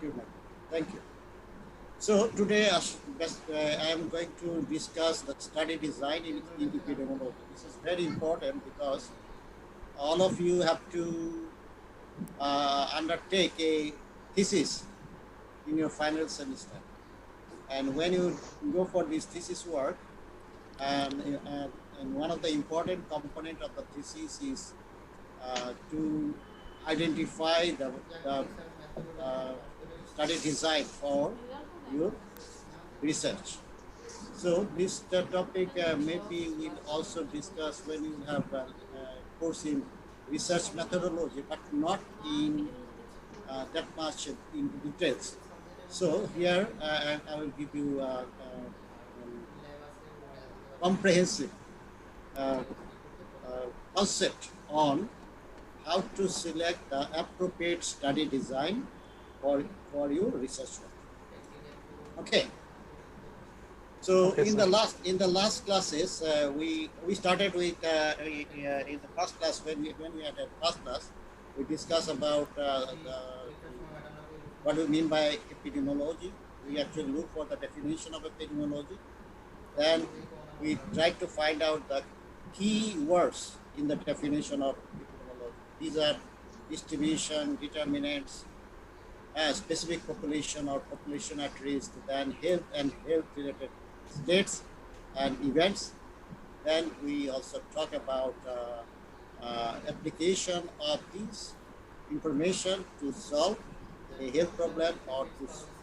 you, ma'am. Thank you. So today I am going to discuss the study design in epidemiology. This is very important because all of you have to undertake a thesis in your final semester. And when you go for this thesis work, and one of the important component of the thesis is to identify the study design for your research. So this topic maybe we'll also discuss when you have a course in research methodology, but not in that much in details. So here I will give you a comprehensive uh, concept on how to select the appropriate study design for your research work. Okay. So Okay, in sir. the last classes we started with in the first class when we had a first class we discussed about what we mean by epidemiology. We actually look for the definition of epidemiology. Then we tried to find out the key words in the definition of epidemiology. These are distribution, determinants, specific population or population at risk, then health and health related states and events. Then we also talk about application of this information to solve a health problem or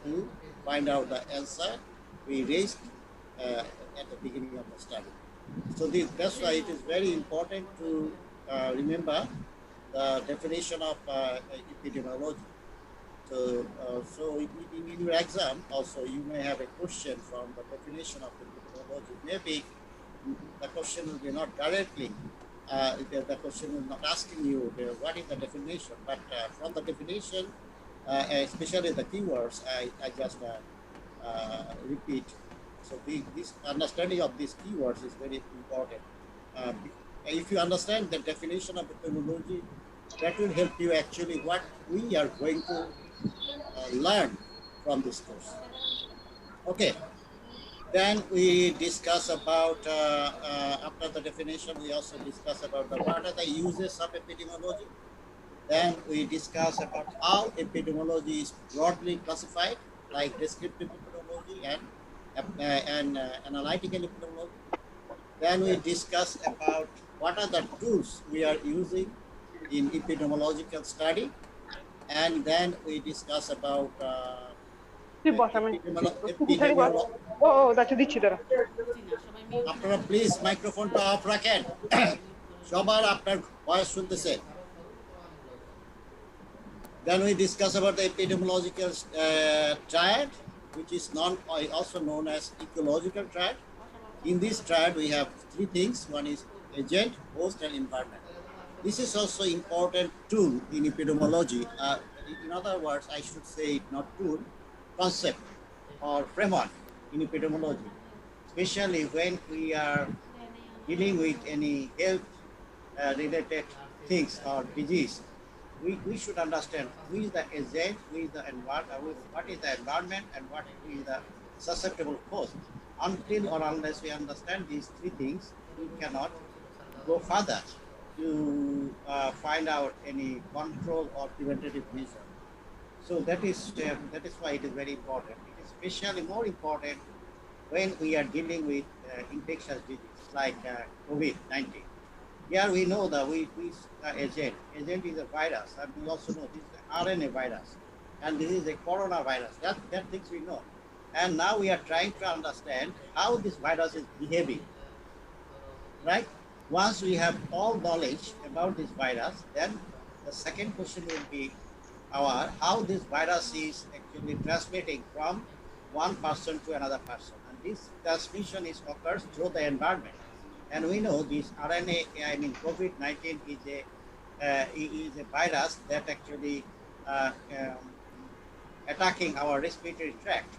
to find out the answer we raised at the beginning of the study. So that's why it is very important to remember the definition of epidemiology. So in your exam also you may have a question from the definition of epidemiology. Maybe the question will be not directly, the question is not asking you what is the definition, but from the definition, especially the keywords, I just repeat. So this understanding of these keywords is very important. If you understand the definition of epidemiology, that will help you actually what we are going to learn from this course. Okay. Then we discuss about, after the definition, we also discuss about what are the uses of epidemiology. Then we discuss about how epidemiology is broadly classified, like descriptive epidemiology and analytical epidemiology. Then we discuss about what are the tools we are using in epidemiological study. And then we discuss about ও আচ্ছা দিচ্ছি তারা আপনারা please মাইক্রোফোনটা of রাখেন সবার আপনার voice শুনতেছে Then we discuss about the epidemiological triad, which is also known as ecological triad. In this triad, we have three things. One is agent, host, and environment. This is also important tool in epidemiology. In other words, I should say not tool, concept or framework in epidemiology, especially when we are dealing with any health related things or disease. We should understand who is the agent, who is the environment, what is the environment, and what is the susceptible host. Until or unless we understand these three things, we cannot go further to find out any control or preventative measure. So that is why it is very important. It is especially more important when we are dealing with infectious diseases like COVID-19. Here we know that we agent. Agent is a virus, and we also know this is the RNA virus, and this is a coronavirus. That things we know. And now we are trying to understand how this virus is behaving. Right? Once we have all knowledge about this virus, then the second question will be how this virus is actually transmitting from one person to another person. And this transmission occurs through the environment. And we know this RNA, I mean COVID-19 is a virus that actually attacking our respiratory tract,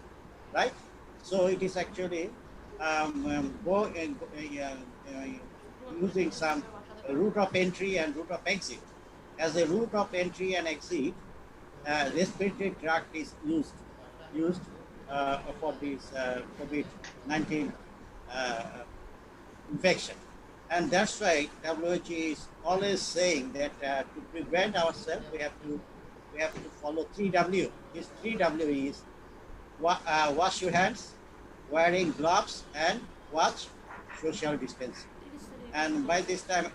right? So it is actually using some route of entry and route of exit. As a route of entry and exit, respiratory tract is used for this COVID-19 infection. And that's why WHO is always saying that to prevent ourselves, we have to follow 3W. This 3W is wash your hands, wearing gloves, and watch social distancing. And by this time,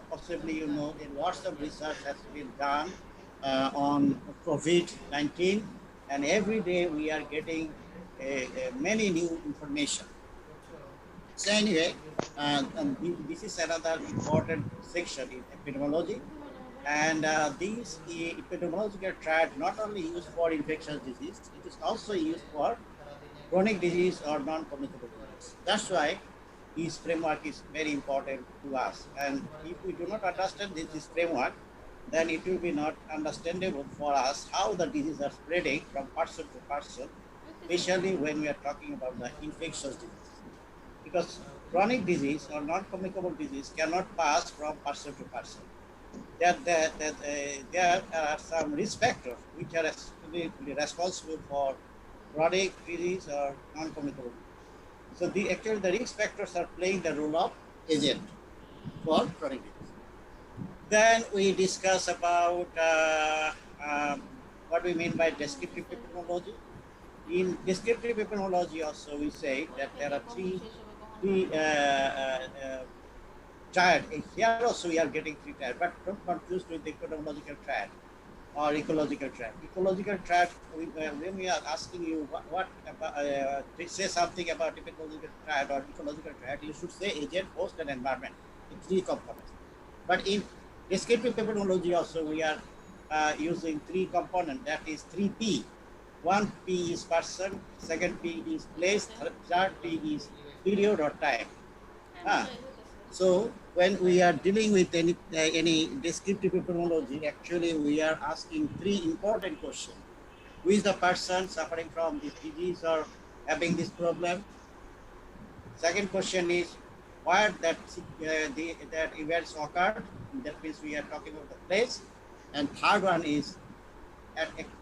possibly you know that lots of research has been done on COVID-19, and every day we are getting many new information. So anyway, and this is another important section in epidemiology. And these epidemiological triad not only used for infectious disease, it is also used for chronic disease or non-communicable disease. That's why this framework is very important to us. And if we do not understand this framework, then it will be not understandable for us how the diseases are spreading from person to person, especially when we are talking about the infectious disease. Because chronic disease or non-communicable disease cannot pass from person to person. There are some risk factors which are responsible for chronic disease or non-communicable disease. So actually the risk factors are playing the role of agent for chronic disease. Then we discuss about what we mean by descriptive epidemiology. In descriptive epidemiology also we say that there are three triad. Here also we are getting three triad, but don't confuse with the epidemiological triad or ecological triad. Ecological triad, when we are asking you what say something about epidemiological triad or ecological triad, you should say agent, host, and environment, in three components. But in descriptive epidemiology also we are using three components, that is 3P. One P is person, second P is place, third P is period or time. So when we are dealing with any descriptive epidemiology, actually we are asking three important questions. Who is the person suffering from this disease or having this problem? Second question is where that events occurred. That means we are talking about the place. And third one is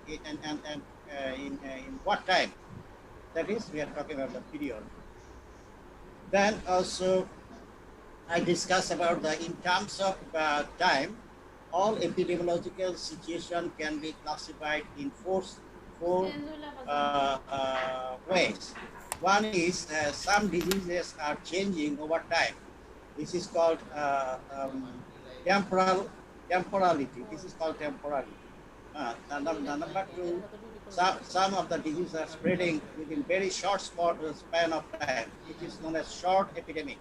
in what time. That is, we are talking about the period. Then also I discuss about in terms of time, all epidemiological situation can be classified in four ways. One is some diseases are changing over time. This is called temporality. This is called temporality. Number two, some of the diseases are spreading within very short span of time, which is known as short epidemic.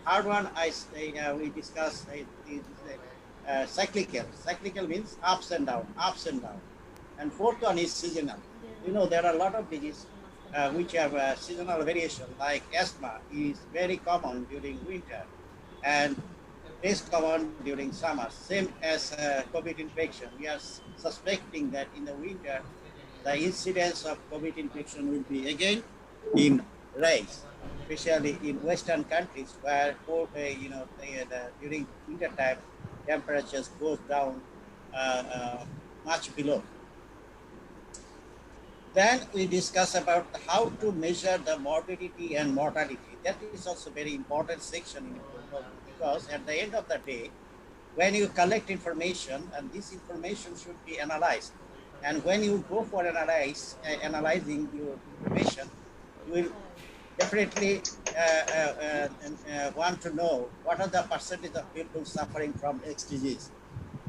Third one, we discussed is cyclical. Cyclical means ups and down, ups and down. And fourth one is seasonal. You know, there are a lot of diseases which have seasonal variation, like asthma is very common during winter and less common during summer. Same as COVID infection. We are suspecting that in the winter, the incidence of COVID infection will be again in rise, especially in Western countries where during winter time temperatures goes down much below. Then we discuss about how to measure the morbidity and mortality. That is also very important section in epidemiology, because at the end of the day, when you collect information, and this information should be analyzed, and when you go for analyzing your information, you will definitely want to know what are the percentage of people suffering from X disease.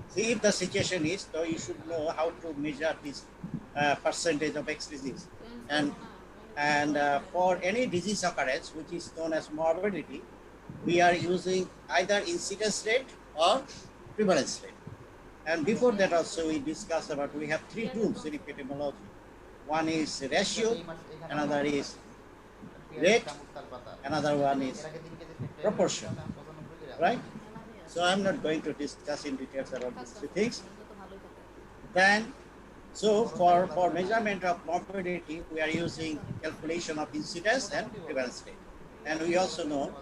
See, if the situation is, so you should know how to measure this percentage of X disease. And for any disease occurrence, which is known as morbidity, we are using either incidence rate or prevalence rate. And before that also we discussed about, we have three tools in epidemiology. One is ratio, another is rate, another one is proportion, right? So I'm not going to discuss in details about these three things. Then, so for measurement of morbidity, we are using calculation of incidence and prevalence rate. And we also know,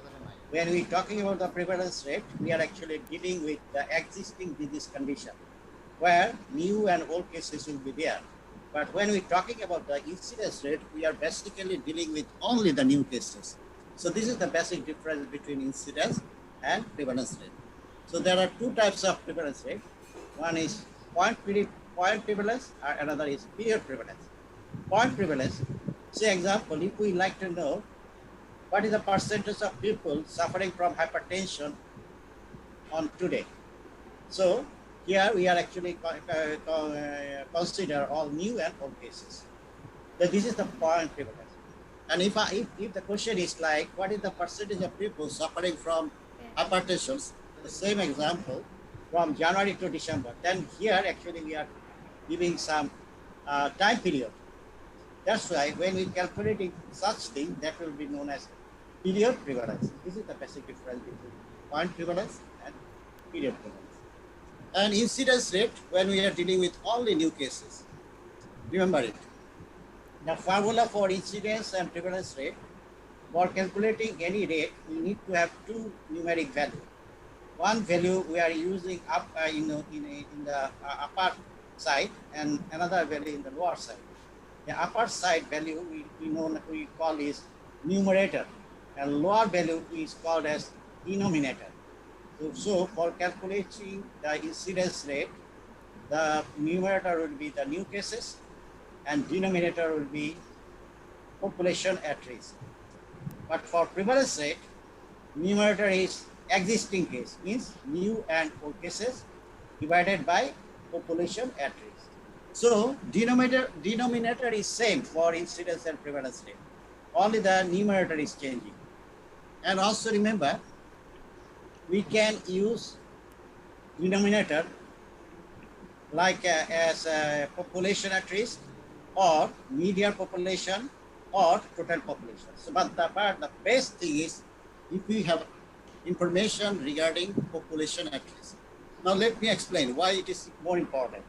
when we're talking about the prevalence rate, we are actually dealing with the existing disease condition. where new and old cases will be there. But when we're talking about the incidence rate, we are basically dealing with only the new cases. So this is the basic difference between incidence and prevalence rate. So there are two types of prevalence rate. One is point prevalence, another is period prevalence. Point prevalence, say example, if we like to know what is the percentage of people suffering from hypertension on today. So here we are actually consider all new and old cases. So this is the point prevalence. And if the question is like, what is the percentage of people suffering from hypertension, the same example from January to December, then here actually we are giving some time period. That's why when we calculating such thing, that will be known as period prevalence. This is the basic difference between point prevalence and period prevalence. And incidence rate when we are dealing with only new cases. Remember it. The formula for incidence and prevalence rate, for calculating any rate, we need to have two numeric values. One value we are using up in the upper side, and another value in the lower side. The upper side value we call is numerator, and lower value is called as denominator. So for calculating the incidence rate, the numerator will be the new cases and denominator will be population at risk. But for prevalence rate, numerator is existing case, means new and old cases divided by population at risk. So denominator is same for incidence and prevalence rate. Only the numerator is changing. And also remember, we can use denominator like as a population at risk or median population or total population. So, but the best thing is if we have information regarding population at risk. Now let me explain why it is more important.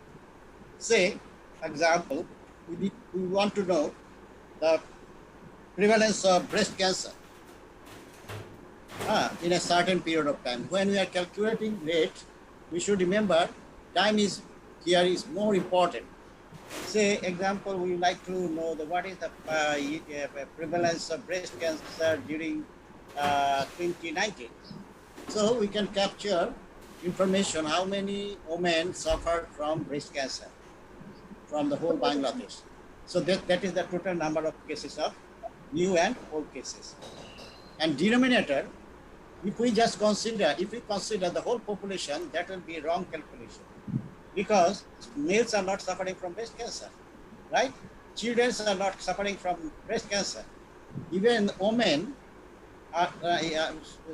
Say, example, we want to know the prevalence of breast cancer in a certain period of time. When we are calculating rate, we should remember time is here is more important. Say example, we like to know what is the prevalence of breast cancer during 2019. So we can capture information how many women suffered from breast cancer from the whole Bangladesh. So that is the total number of cases of new and old cases. And denominator, if we consider the whole population, that will be wrong calculation, because males are not suffering from breast cancer, right? Children are not suffering from breast cancer. Even women,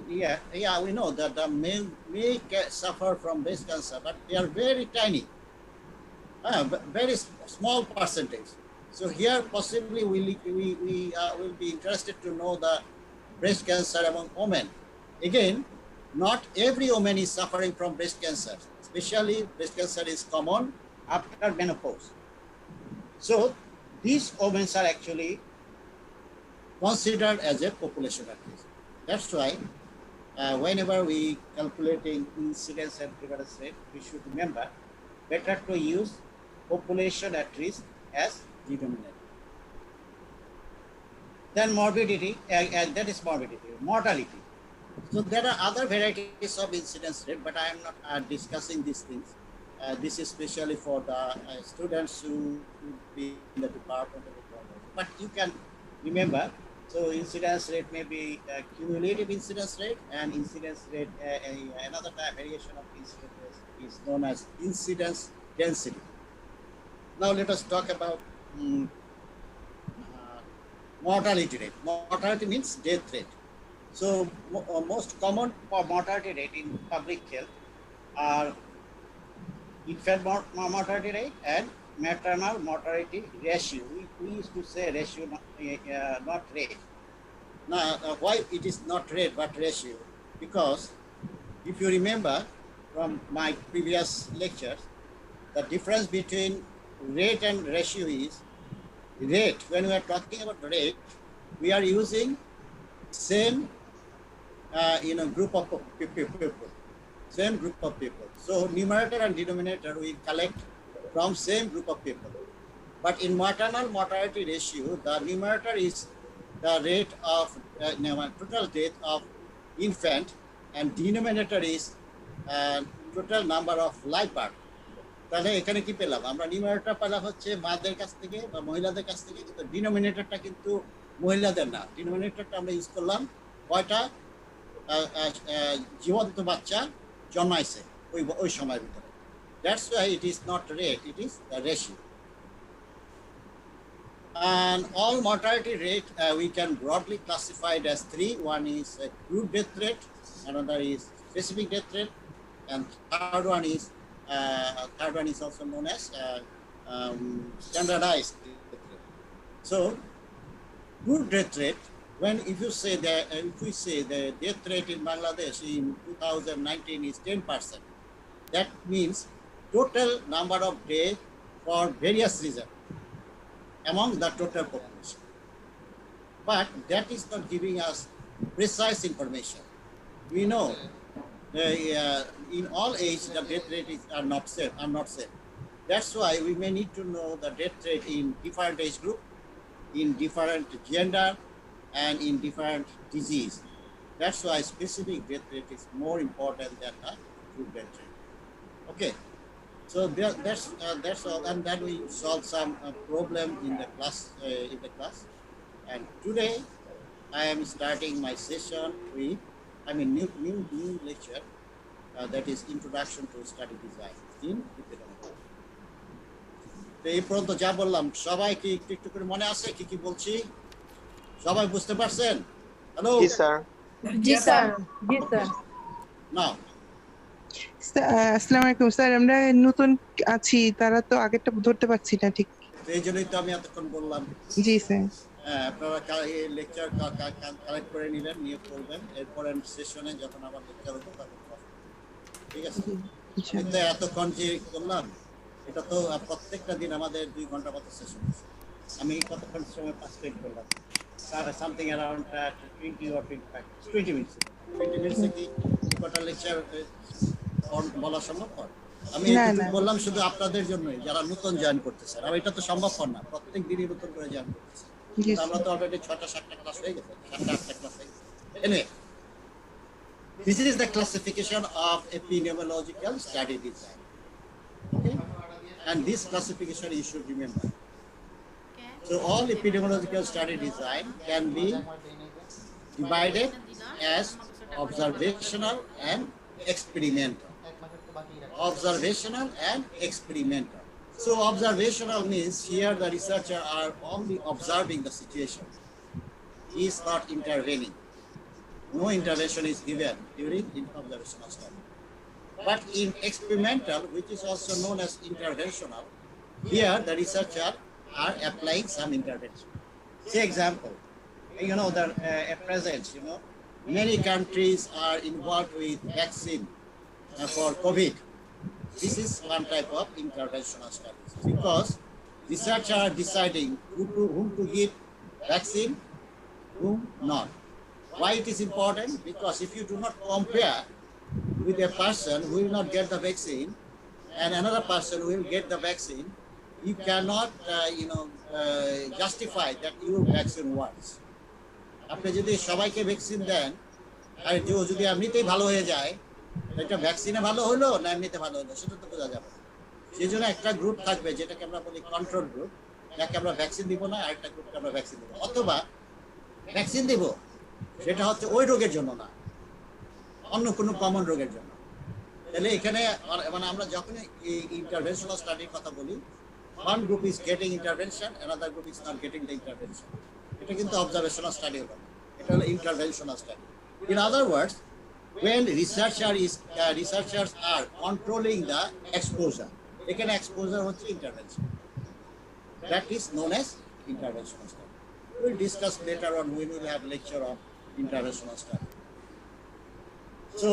we know that the male may suffer from breast cancer, but they are very tiny, very small percentage. So here possibly we will be interested to know the breast cancer among women. Again, not every woman is suffering from breast cancer. Especially breast cancer is common after menopause. So these women are actually considered as a population at risk. That's why whenever we calculating incidence and prevalence rate, we should remember better to use population at risk as denominator. Then morbidity, and that is morbidity. Mortality. So there are other varieties of incidence rate, but I am not discussing these things. This is especially for the students who would be in the department of ecology. But you can remember, so incidence rate may be cumulative incidence rate, and incidence rate, another type variation of incidence rate is known as incidence density. Now let us talk about mortality rate. Mortality means death rate. So most common for mortality rate in public health are infant mortality rate and maternal mortality ratio. We used to say ratio, not rate. Now, why it is not rate but ratio? Because if you remember from my previous lectures, the difference between rate and ratio is rate. When we are talking about rate, we are using same group of people. same group of people. So numerator and denominator we collect from same group of people. But in maternal mortality ratio, the numerator is the rate of total death of infant, and denominator is total number of live birth. তাহলে এখানে কি পেলাম আমরা? Numerator পেলাম হচ্ছে মাদের কাছ থেকে বা মহিলাদের কাছ থেকে, কিন্তু ডিনোমিনেটরটা কিন্তু মহিলাদের না। ডিনোমিনেটরটা আমরা ইউজ করলাম কয়টা জীবন্ত বাচ্চা জন্মাইছে ওই সময়ের ভিতরে। That's why it is not rate, it is the ratio. And all mortality rate we can broadly classify it as three. One is crude death rate, another is specific death rate, and third one is also known as standardized death rate. So crude death rate, if we say the death rate in Bangladesh in 2019 is 10%, that means total number of deaths for various reasons among the total population. But that is not giving us precise information. We know in all age the death rate are not safe. That's why we may need to know the death rate in different age group, in different gender, and in different disease. That's why specific death rate is more important than the group death rate. Okay. So that's all, and then we solve some problem in the class. And today I am starting my session with new lecture that is Introduction to Study Design in Epidemiology. তো এই পর্যন্ত যা বললাম সবাই কি একটু করে মনে আছে কি বলছি? সবাই বুঝতে পারছেন? হ্যালো? জি স্যার। জি স্যার, জি স্যার। নাও আসসালামু আলাইকুম স্যার, আমরা নতুন আছি, তারা তো আগেরটা ধরতে পারছি না ঠিক। এই জন্যই তো আমি এতক্ষণ বললাম। জি স্যার। আপনারা এই লেকচার কালেক্ট করে নিলেন, নিয়ে পড়বেন, এরপরে সেশনে যখন আবার লেকচার হতো তখন ঠিক আছে। কিন্তু এতক্ষণ যে করলাম এটা তো প্রত্যেকটা দিন আমাদের 2 ঘন্টা মতো সেশন। আমি কতক্ষণ সময় পার্টিসিপেট করলাম? Something around 20 or 20 minutes. 20 মিনিটসে কি কটা লেকচার বলা সম্ভব? আমি বললাম শুধু আপনাদের জন্যই যারা নতুন জয়েন করতেছে। আর এটা তো সম্ভব না, প্রত্যেক দিনই নতুন করে জয়েন করতেছে। আমরা তো অলরেডি 6টা-7টা ক্লাস হয়ে গেছে, 7টা-8টা ক্লাস হয়ে গেছে। Anyway, this is the classification of epidemiological study design. Okay? And this classification you should remember. So all epidemiological study design can be divided as observational and experimental. Observational and experimental. So observational means here the researcher are only observing the situation. He is not intervening. No intervention is given during observational study. But in experimental, which is also known as interventional, here the researcher are applying some intervention. Say example, at present, many countries are involved with vaccine for COVID. This is one type of interventional studies because researchers are deciding whom to give vaccine, whom not. Why it is important? Because if you do not compare with a person who will not get the vaccine and another person who will get the vaccine, you cannot justify that your vaccine works. আপনি যদি সবাইকে vaccine দেন আর যদি এমনিতেই ভালো হয়ে যায়, এটা ভ্যাকসিনে ভালো হলো না এমনিতে ভালো হলো সেটা তো বোঝা যাবে। সেই জন্য একটা গ্রুপ থাকবে যেটাকে আমরা বলি কন্ট্রোল গ্রুপ, যাকে আমরা ভ্যাকসিন দিব না, আরেকটা গ্রুপকে আমরা ভ্যাকসিন দিব, অথবা ভ্যাকসিন দিব সেটা হচ্ছে ওই রোগের জন্য না, অন্য কোনো কমন রোগের জন্য। তাহলে এখানে আমরা যখন ইন্টারভেনশনাল স্টাডির কথা বলি, one group is getting intervention, another group is not getting the intervention. এটা কিন্তু অবজারভেশনাল স্টাডি হবে, এটা হলো interventional study. In other words, when researchers are controlling the exposure, এখানে exposure হচ্ছে intervention. That is known as interventional study. We'll discuss later on when we will have lecture on interventional study. So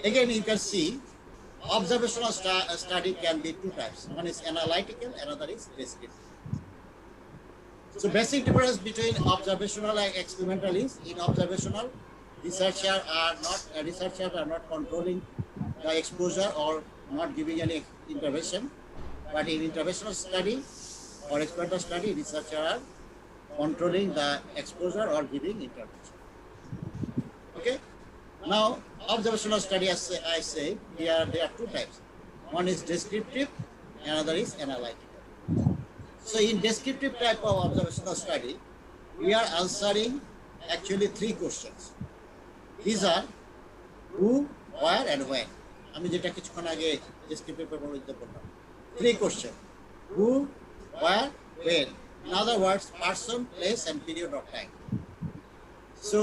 again you can see observational study can be two types. One is analytical, another is descriptive. So basic difference between observational and experimental is in observational researchers are not controlling the exposure or not giving any intervention. But in interventional study or experimental study, researchers are controlling the exposure or giving intervention. Okay. Now, observational study, as I say, there are two types. One is descriptive, another is analytical. So, in descriptive type of observational study, we are answering actually three questions. These are who, where, and when. আমি যেটা কিছুক্ষণ আগে descriptive paper বলতে বললাম। Three questions: who, where, when. In other words, person, place, and period of time. So,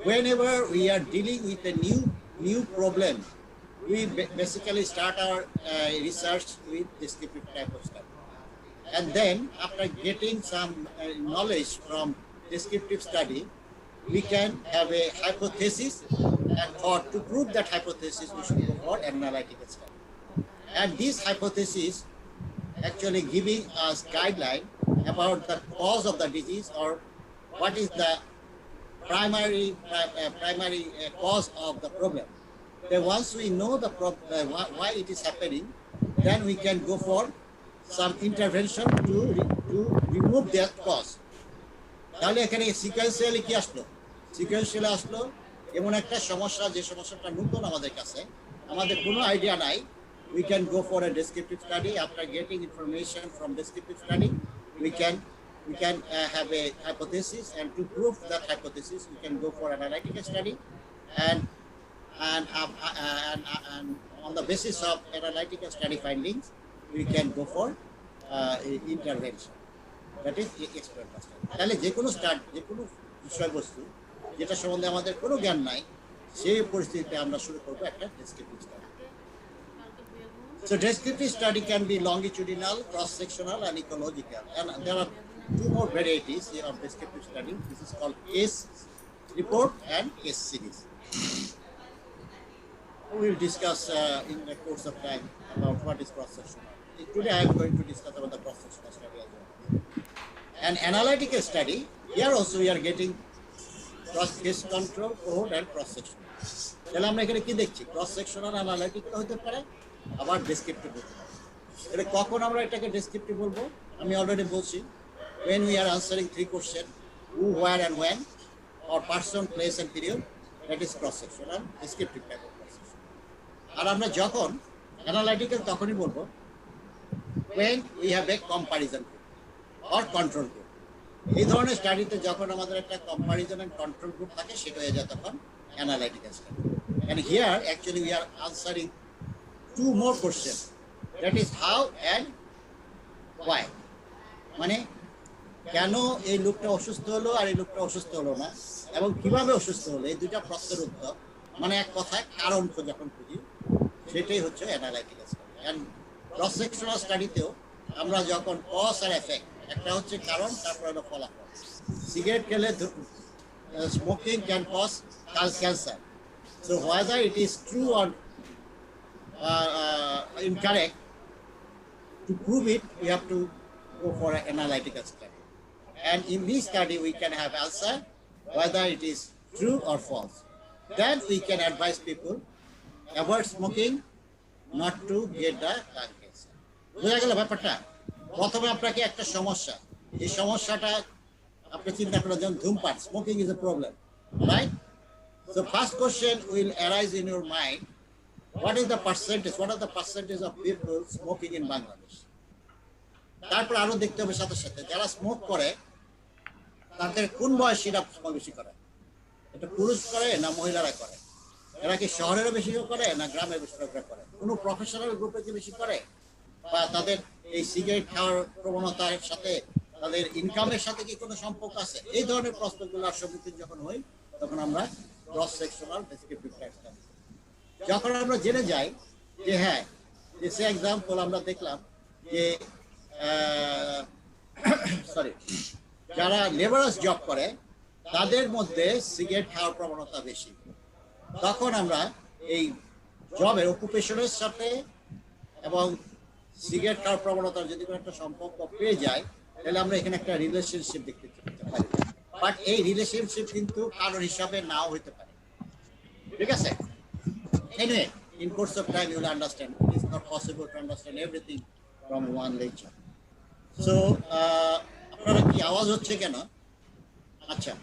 whenever we are dealing with a new problem, we basically start our research with descriptive type of study. And then, after getting some knowledge from descriptive study, we can have a hypothesis, and to prove that hypothesis, we should go for analytical study. And this hypothesis actually giving us guideline about the cause of the disease, or what is the primary cause of the problem. Then once we know the why it is happening, then we can go for some intervention to remove that cause. তাহলে এখানে sequentially কি আসলো? Sequentially আসলো এমন একটা সমস্যা, যে সমস্যাটা নতুন আমাদের কাছে, আমাদের কোনো আইডিয়া নাই। We can go for a descriptive study. After getting information from descriptive study, we can have a hypothesis, and to prove that hypothesis, we can go for analytical study, and on the basis of analytical study findings, we can go for intervention. That is experimental study. তাহলে যে কোনো বিষয়বস্তু যেটা সম্বন্ধে আমাদের কোনো জ্ঞান নাই, সেই পরিস্থিতিতে আমরা শুরু করবো একটা descriptive study. So descriptive study can be longitudinal, cross-sectional, and ecological. And there are two more varieties of descriptive study. This is called case report and case series. We will discuss in the course of time about what is cross-sectional. Today I am going to discuss about the cross-sectional study as well. And analytical study, here also we are getting case control, cohort, and cross-sectional. তাহলে আমরা এখানে কি দেখছি? cross-sectional, analytical হতে পারে, আবার descriptive হতে পারে। এটা কখন আমরা এটাকে ডেসক্রিপটিভ বলবো? আমি অলরেডি বলছি, when we are answering three questions: who, where, and when, or person, place, and period, that is cross-sectional, descriptive type of cross-section. আর আমরা যখন অ্যানালাইটিক্যাল তখনই বলবো when we have a comparison group or control group. এই ধরনের স্টাডিতে যখন আমাদের একটা comparison and control group থাকে, সেটা হয়ে যায় তখন analytical study. And here actually we are answering two more questions, that is how and why. মানে কেন এই লোকটা অসুস্থ হলো আর এই লোকটা অসুস্থ হলো না, এবং কিভাবে অসুস্থ হলো, এই দুইটা প্রশ্নের উত্তর, মানে এক কথায় কারণ যখন খুঁজি, সেটাই হচ্ছে analytical study. And cross sectional স্টাডিতেও আমরা যখন কজ আর এফেক্ট, একটা হচ্ছে কারণ, তারপর হলো ফলাফল। সিগারেট খেলে smoking can cause cancer. So whether it is true or incorrect, to prove it, we have to go for an analytical study. And in this study, we can have answer whether it is true or false. Then we can advise people avoid smoking, not to get the lung cancer. বুঝা গেল ব্যাপারটা? প্রথমে আপনাকে একটা সমস্যা, এই সমস্যাটা আপনি চিন্তা করেন, যেমন ধূমপান, smoking is a problem, right? So first question will arise in your mind: what is the percentage? What are the percentage of people smoking in Bangladesh? তারপর আরো দেখতে হবে সাথে সাথে যারা স্মোক করে তাদের কোন বয়সীরা বেশি করে, এটা পুরুষ করে না মহিলারা করে, এরা কি শহরের বেশি করে না গ্রামের বেশি করে, কোনো প্রফেশনাল গ্রুপে কি বেশি করে, বা তাদের এই সিগারেট খাওয়ার প্রবণতার সাথে তাদের ইনকামের সাথে কি কোনো সম্পর্ক আছে? এই ধরনের প্রশ্নগুলোর সম্মুখীন যখন হই, তখন আমরা ক্রস সেকশনাল ডেসক্রিপটিভ টাইপস, যখন আমরা জেনে যাই যে হ্যাঁ, যে সে এক্সাম্পল আমরা দেখলাম যে যারা লেবারাস জব করে তাদের মধ্যে সিগারেট খাওয়ার প্রবণতা বেশি, তখন আমরা এই জবের অকুপেশনের সাথে এবং সিগারেট খাওয়ার প্রবণতার যদি কোনো একটা সম্পর্ক পেয়ে যায়, তাহলে আমরা এখানে একটা রিলেশনশিপ দেখতে পারি। বাট এই রিলেশনশিপ কিন্তু কারণ হিসাবে নাও হইতে পারে, ঠিক আছে? Anyway, in course of time you will understand. It is not possible to understand everything from one lecture. So, আপনারা কি আওয়াজ হচ্ছে কেন? আচ্ছা.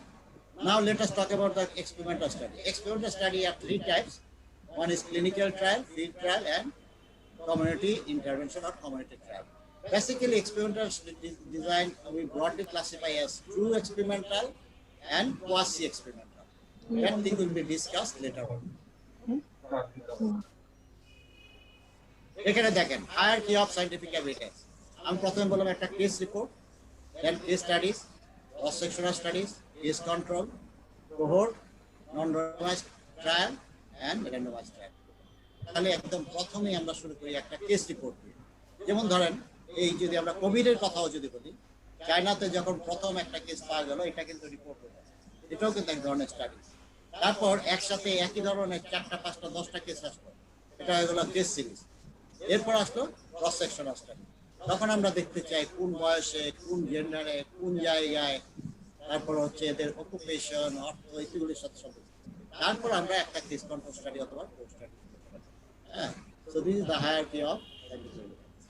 Now let us talk about the experimental study. Experimental study are three types. One is clinical trial, field trial, and community intervention or community trial. Basically, experimental design we broadly classify as true experimental and quasi-experimental. That thing will be discussed later on. এখানে দেখেন hierarchy of scientific evidence. আমি প্রথমে বললাম একটা case report, then case studies, cross-sectional studies, case control, cohort, non-randomized trial, and randomized trial. তাহলে একদম প্রথমেই আমরা শুরু করি একটা কেস রিপোর্ট দিয়ে। যেমন ধরেন এই যদি আমরা কোভিডের কথাও যদি বলি, চায়নাতে যখন প্রথম একটা কেস পাওয়া গেল, এটা কিন্তু রিপোর্ট হয়ে গেছে। এটাও কিন্তু এক ধরনের স্টাডি। তারপর একসাথে একই ধরনের 4টা 5টা 10টা কেস আসলো, এটা হয়ে গেল কেস সিরিজ। এরপর আসলো ক্রস সেকশনাল স্টাডি। তখন আমরা দেখতে চাই কোন বয়সে, কোন জেন্ডারে, কোন জায়গায়, তারপর হচ্ছে এদের অকুপেশন, অর্থ ইত্যাদিগুলির সাথে সম্পর্কিত। তারপর আমরা একটা কেস কন্ট্রোল স্টাডি অথবা কোর স্টাডি করতে পারি। হ্যাঁ, so this is the hierarchy of scientific evidence.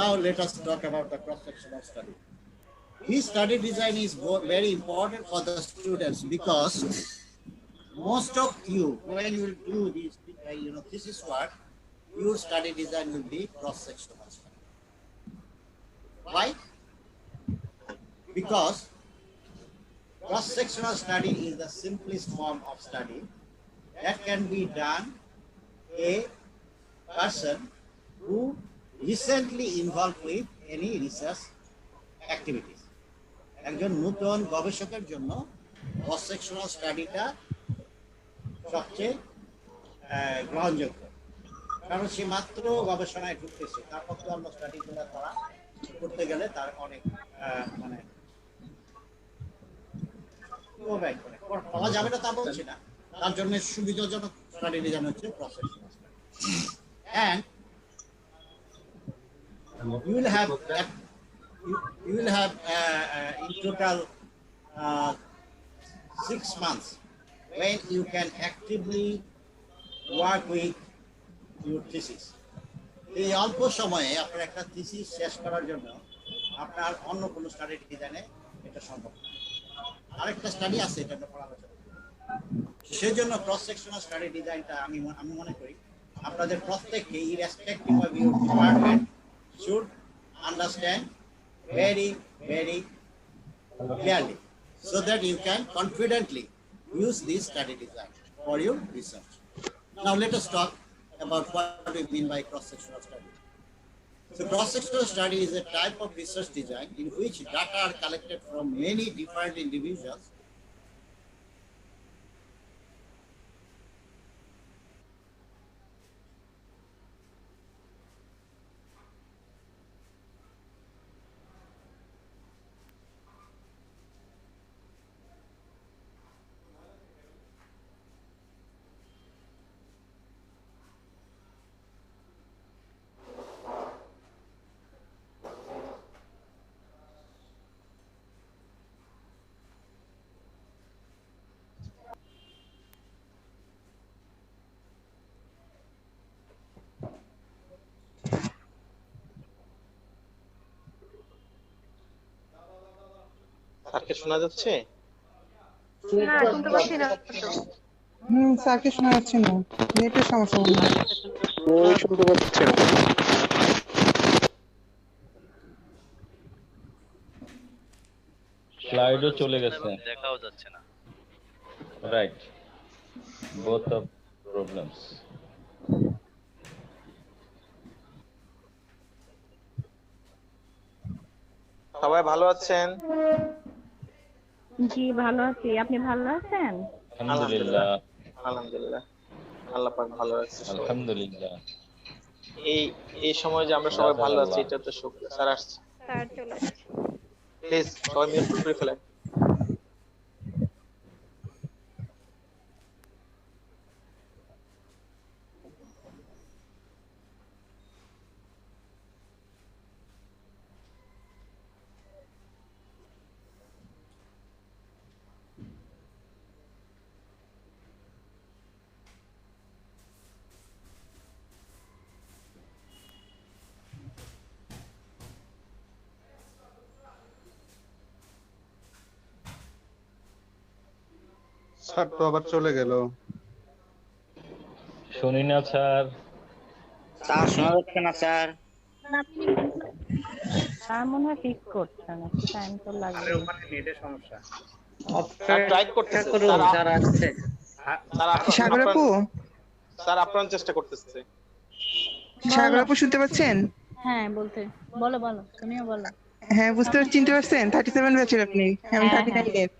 Now let us talk about the cross-sectional study. This study design is very important for the students because most of you, when you do this, thesis work, your study design will be cross-sectional study. Why? Because cross-sectional study is the simplest form of study that can be done a person who recently involved with any research activities. একজন নতুন গবেষকের জন্য cross sectional স্টাডিটা সবচেয়ে গ্রহণযোগ্য, কারণ সে মাত্র গবেষণায় ঢুকতেছে, তার পক্ষে অন্য স্টাডিগুলো করা করতে গেলে তার অনেক মানে পাওয়া যাবে না তা বলছি না, তার জন্য সুবিধাজনক স্টাডি ডিজাইন হচ্ছে cross sectional study. And you will have in total 6 months when you can actively work with your thesis. এই অল্প সময়ে আপনার একটা থিসিস শেষ করার জন্য আপনার অন্য কোনো স্টাডি ডিজাইনে এটা সম্ভব না। আরেকটা স্টাডি আছে এটা পড়া আলোচনা, সেজন্য ক্রস সেকশনাল স্টাডি ডিজাইনটা আমি মনে করি আপনাদের প্রত্যেককে irrespective of your department should understand very clearly so that you can confidently use this study design for your research. Now let us talk about what we mean by cross-sectional study. So cross-sectional study is a type of research design in which data are collected from many different individuals স্যারকে শোনা যাচ্ছে? না শুনতে পাচ্ছি না তো। স্যারকে শোনা যাচ্ছে না, নেটের সমস্যা মনে হয়। শুনতে পাচ্ছেন? স্লাইডও চলে গেছে, দেখাও যাচ্ছে না। Right, both of problems. সবাই ভালো আছেন? জি ভালো আছি, আপনি ভালো আছেন? আলহামদুলিল্লাহ, আলহামদুলিল্লাহ, আল্লাহ পাক ভালো রাখছে সবাই। আলহামদুলিল্লাহ। এই সময় যে আমরা সবাই ভালো আছি এটা তো শুকরিয়া। স্যার আসছে, স্যার চলে আসছে। প্লিজ সবাই মিউট করে ফেলেন। স্যার তো আবার চলে গেল। শুনি না স্যার। স্যার শোনা যাচ্ছে না স্যার। আর মনে হয় ঠিক করছেন, একটু টাইম তো লাগবে। স্যার ট্রাই করতেছে স্যার স্যার আসছে। সাগর আপু, স্যার আপনার চেষ্টা করতেছে। সাগর আপু শুনতে পাচ্ছেন? হ্যাঁ বলতে বলো বলো, তুমিও বলো। হ্যাঁ বুঝতে পারছি, চিনতে পারছেন? 37 ব্যাচের আপনি, আমি হ্যাঁ, 39 এর।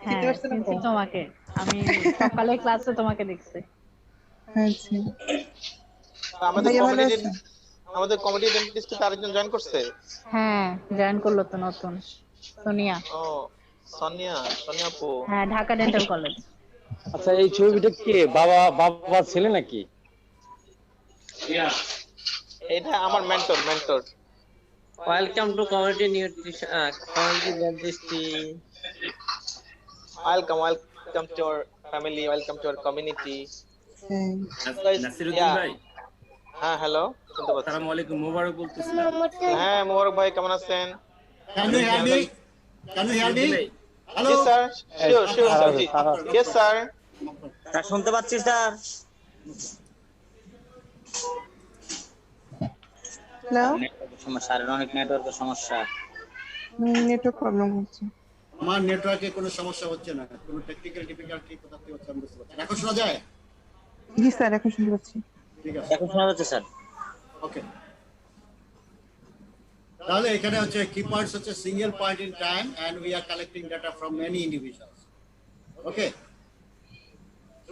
হ্যাঁ চিনতে পারছেন আপু? চিনছি তোমাকে, আমি সকালে ক্লাসে তোমাকে দেখছি। আচ্ছা, আমাদের ভাইয়া ভালো কমিটি আছেন? আমাদের কমিটি ডেন্টিস্টে আরেকজন জয়েন করছে। হ্যাঁ জয়েন করলো তো নতুন, সোনিয়া। ও সোনিয়া, সোনিয়া আপু। হ্যাঁ ঢাকা ডেন্টাল কলেজ। আচ্ছা এই ছবিটা কে? বাবা বাবা ছেলে নাকি? এটা আমার mentor. Welcome to community nutrition community dentistry. Welcome to our family, welcome to our community. হ্যাঁ। নাসিরউদ্দিন ভাই, হ্যাঁ হ্যালো, শুনতে পাচ্ছি। আসসালামু আলাইকুম, মোবারক বলতেছিলাম। হ্যাঁ মোবারক ভাই, কেমন আছেন? Can you hear me? Can you hear me? Hello? Yes sir, sure sir. Yes sir. Sir শুনতে পাচ্ছি স্যার। হ্যালো, সমস্যা, আর অনেক নেটওয়ার্কের সমস্যা। নেটওয়ার্ক প্রবলেম হচ্ছে। আমার নেটওয়ার্কে কোনো সমস্যা হচ্ছে না, কোনো টেকনিক্যাল ডিফিকাল্টি কোথা থেকে হচ্ছে আমি বুঝতে পারছি না। এখন শোনা যায়? জি স্যার, এখন শুনতে পাচ্ছি। ঠিক আছে, এখন শোনা যাচ্ছে স্যার। ওকে। তাহলে এখানে হচ্ছে কি পয়েন্টস হচ্ছে single point in time and we are collecting data from many individuals, okay,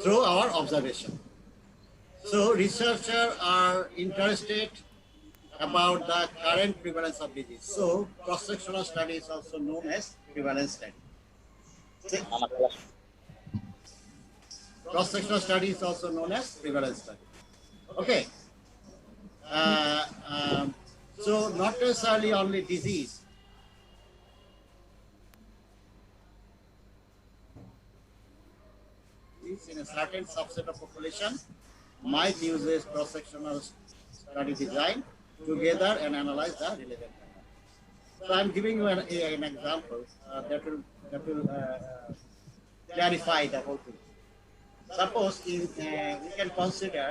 through our observation. So researchers are interested about the current prevalence of disease. So cross-sectional study is also known as prevalence study. Cross-sectional study is also known as prevalence study. Okay. So not necessarily only disease. In a certain subset of population might use a cross-sectional study design together and analyze the relevant data. So I'm giving you an example that will clarify the whole thing. Suppose we can consider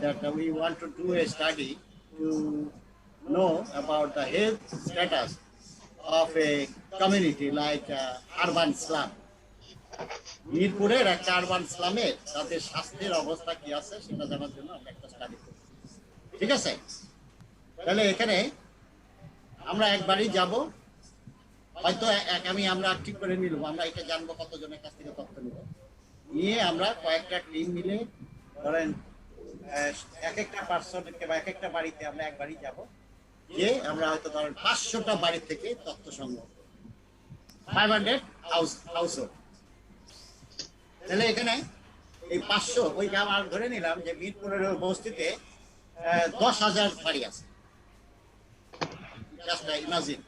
that we want to do a study to know about the health status of a community like urban slum. মিরপুরের একটা urban স্লামে তাদের স্বাস্থ্যের অবস্থা কি আছে সেটা জানার জন্য আমরা একটা স্টাডি করব, ঠিক আছে? তাহলে এখানে আমরা একবারই যাব, হয়তো আমরা ঠিক করে নিলাম আমরা এটা জানবো কতজনের কাছ থেকে তথ্য নিব, নিয়ে আমরা কয়েকটা টিম মিলে ধরেন এক একটা পার্সনকে বা এক একটা বাড়িতে আমরা একবারই যাব, যে আমরা হয়তো ধরেন 500টা বাড়ি থেকে তথ্য সংগ্রহ করব, 500 হাউসহোল্ড। তাহলে এখানে এই 500 ওই আমরা ধরে নিলাম যে মিরপুরের বস্তিতে 10,000 বাড়ি আছে, জাস্ট ইমাজিন।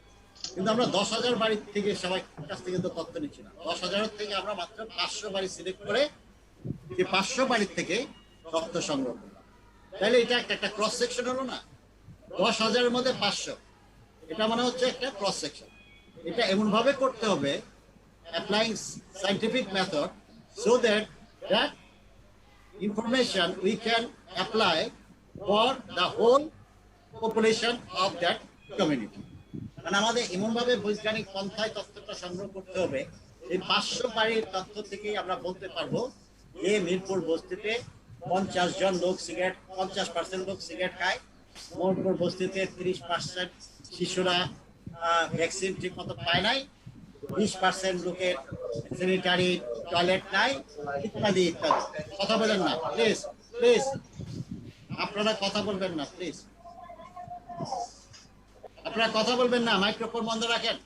কিন্তু আমরা 10,000 বাড়ি থেকে সবাই কাছ থেকে তো তথ্য নিচ্ছি না, 10,000 থেকে আমরা মাত্র 500 বাড়ি সিলেক্ট করে এই 500 বাড়ির থেকে তথ্য সংগ্রহ করলাম। তাহলে এটা একটা ক্রস সেকশন হলো না? 10,000-এর মধ্যে 500, এটা মানে হচ্ছে একটা ক্রস সেকশন। এটা এমন ভাবে করতে হবে applying scientific method, so that information we can apply for the whole population of that community. মানে আমাদের এমন ভাবে বৈজ্ঞানিক পন্থায় তথ্যটা সংগ্রহ করতে হবে, এই 500 বাড়ির তথ্য থেকেই আমরা বলতে পারবো যে মিরপুর বস্তিতে 50 জন লোক সিগারেট, 50% লোক সিগারেট খায়, মিরপুর বস্তিতে 30% শিশুরা ভ্যাকসিন ঠিক মতো পায় নাই, 20% লোকের স্যানিটারি টয়লেট নাই, ইত্যাদি ইত্যাদি। কথা বলেন না প্লিজ, প্লিজ আপনারা কথা বলবেন না, প্লিজ আপনারা কথা বলবেন না, মাইক্রোফোন বন্ধ রাখেন।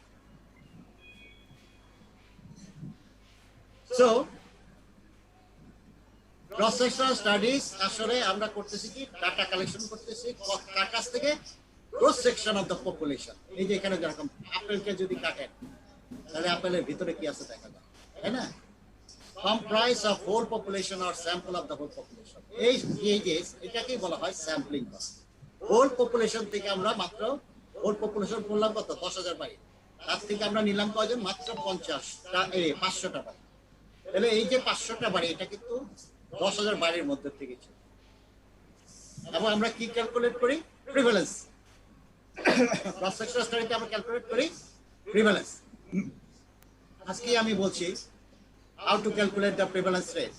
সো ক্রস সেকশনাল স্টাডিজ আসলে আমরা করতেছি কি, ডাটা কালেকশন করতেছি কার কাছ থেকে? Cross section of the population. এই যে এখানে যেরকম আপেলকে যদি কাটেন তাহলে আপেলের ভিতরে কি আছে দেখা যায়, তাই না? comprise of whole population or sample of the whole population, এই যে এটাকেই বলা হয় স্যাম্পলিং। হোল পপুলেশন থেকে আমরা মাত্র হোল পপুলেশন করলাম কত? 10,000 বাড়ি, তার থেকে আমরা নিলাম কয়জন? মাত্র 500টা বাড়ি। তাহলে এই যে 500টা বাড়ি, এটা কিন্তু 10,000 বাড়ির মধ্যে থেকে ছিল। এবং আমরা কি ক্যালকুলেট করি? প্রিভ্যালেন্স। ক্রস সেকশনাল স্টাডিতে আমরা ক্যালকুলেট করি প্রিভ্যালেন্স। আজকে আমি বলছি how to calculate the prevalence rate.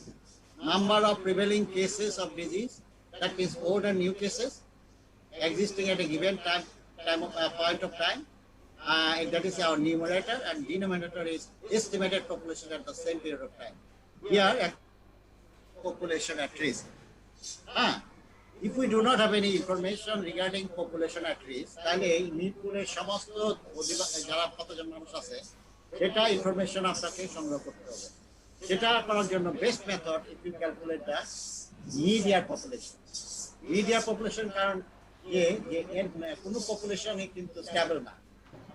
Number of prevailing cases of disease, that means old and new cases existing at a given point of time. That is our numerator, and denominator is estimated population at the same period of time. Here, population at risk. If we do not have any information regarding population at risk, তাহলে এই মিরপুরের সমস্ত যারা কতজন মানুষ আছে সেটা information আপনাকে সংগ্রহ করতে হবে। সেটা করার জন্য best method if you calculate the মিডিয়ার পপুলেশন। মিডিয়ার পপুলেশন কারণ যে এর কোনো পপুলেশনই কিন্তু স্টেবল না।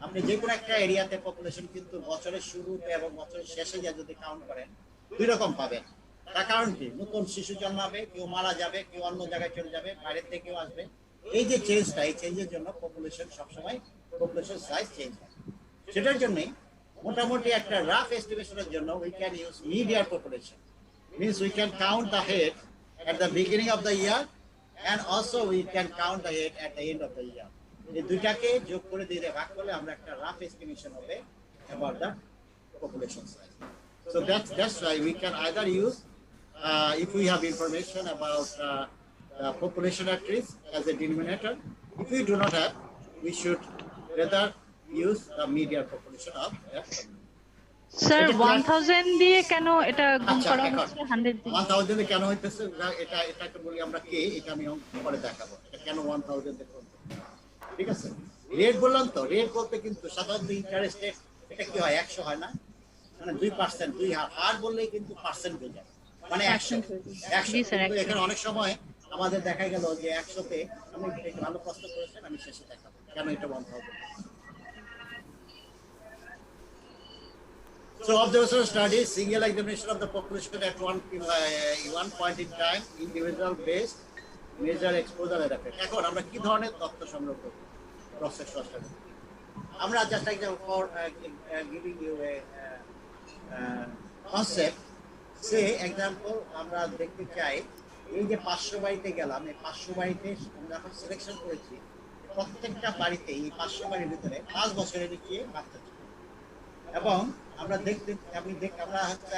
আপনি যে কোনো একটা এরিয়াতে পপুলেশন কিন্তু বছরের শুরুতে এবং বছরের শেষে যদি কাউন্ট করেন দুই রকম পাবেন। তার কারণ কি? নতুন শিশু জন্মাবে, কেউ মারা যাবে, কেউ অন্য জায়গায় চলে যাবে, বাইরের থেকে কেউ আসবে। এই যে চেঞ্জটা, এই চেঞ্জের জন্য পপুলেশন সবসময় পপুলেশন সাইজ চেঞ্জ হয়। সেটার জন্যই মোটামুটি একটা রাফ এস্টিমেশনের জন্য we can use median population. Means we can count the head at the beginning of the year and also we can count the head at the end of the year. এই দুইটাকে যোগ করে দিয়ে ভাগ করলে আমরা একটা রাফ এস্টিমেশন হবে about the population size. So that's why we can either use if we have information about the population at risk as a denominator. If we do not have, we should rather use the median population of that. Sir 1000 দিয়ে কেন এটা গুণ আচ্ছা, করা এখন হচ্ছে 100 দিয়ে? 1000 কেন হইতেছে এটাকে বলি আমরা কে, এটা আমি পরে দেখাবো এটা কেন 1000 দেখুন। ঠিক আছে, রেট বললাম তো, রেট বলতে কিন্তু সাধারণত ইন্টারেস্ট রেট এটা কি হয় 100 হয় না, মানে 2%, 2 হার বললেই কিন্তু পার্সেন্ট হয়ে যায়, মানে 100। জি স্যার, কিন্তু এখানে অনেক সময় আমাদের দেখা গেল যে 100-তে আমি ভালো প্রশ্ন করেছেন, আমি শেষে দেখাবো কেন এটা 1000। So observational studies, single examination of the population at one point in time, individual based measure exposure and effect. এখন আমরা কি ধরনের তথ্য সংগ্রহ করব ক্রস সেকশনাল স্টাডি? আমরা just for giving you a concept, say example আমরা দেখতে চাই এই যে 500 বাড়িতে গেলাম, এই 500 বাড়িতে আমরা এখন সিলেকশন করেছি প্রত্যেকটা বাড়িতে এই 500 বাড়ির ভিতরে 5 বছরের নিচে বাচ্চা ছিল। এবং আমরা আমরা হচ্ছে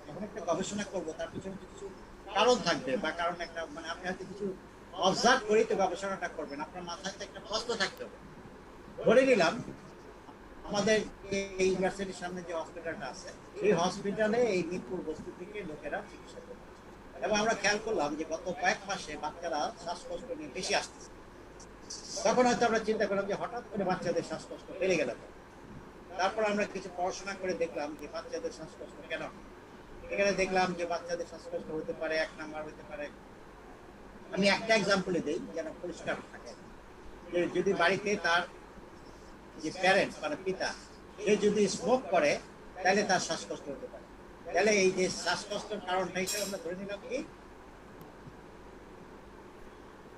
যখন একটা গবেষণা করবো তার পিছনে কিছু কারণ থাকবে বা কারণ একটা মানে আপনি হয়তো কিছু অবজার্ভ করেই তো গবেষণাটা করবেন, আপনার মাথায় একটা প্রশ্ন থাকতে হবে। ধরে নিলাম আমাদের এই ইউনিভার্সিটির সামনে যে হসপিটালটা আছে, এই হসপিটালে এই মিরপুর বস্তি থেকে লোকেরা চিকিৎসা করবে, এবং আমরা খেয়াল করলাম যে গত কয়েক মাসে বাচ্চারা শ্বাসকষ্ট নিয়ে বেশি আসতেছে। তখন হয়তো আমরা চিন্তা করলাম যে হঠাৎ করে বাচ্চাদের শ্বাসকষ্ট বেড়ে গেল। তারপর আমরা কিছু পড়াশোনা করে দেখলাম যে বাচ্চাদের শ্বাসকষ্ট কেন। এখানে দেখলাম যে বাচ্চাদের শ্বাসকষ্ট হতে পারে, 1 নাম্বার হতে পারে, আমি একটা এক্সাম্পলে দিই যেন পরিষ্কার থাকে, যে যদি বাড়িতে তার যে প্যারেন্টস মানে পিতা সে যদি স্মোক করে তাহলে তার শ্বাসকষ্ট হতে পারে। তাহলে এই যে শ্বাসকষ্টের কারণটা হিসেবে আমরা ধরে নিলাম কি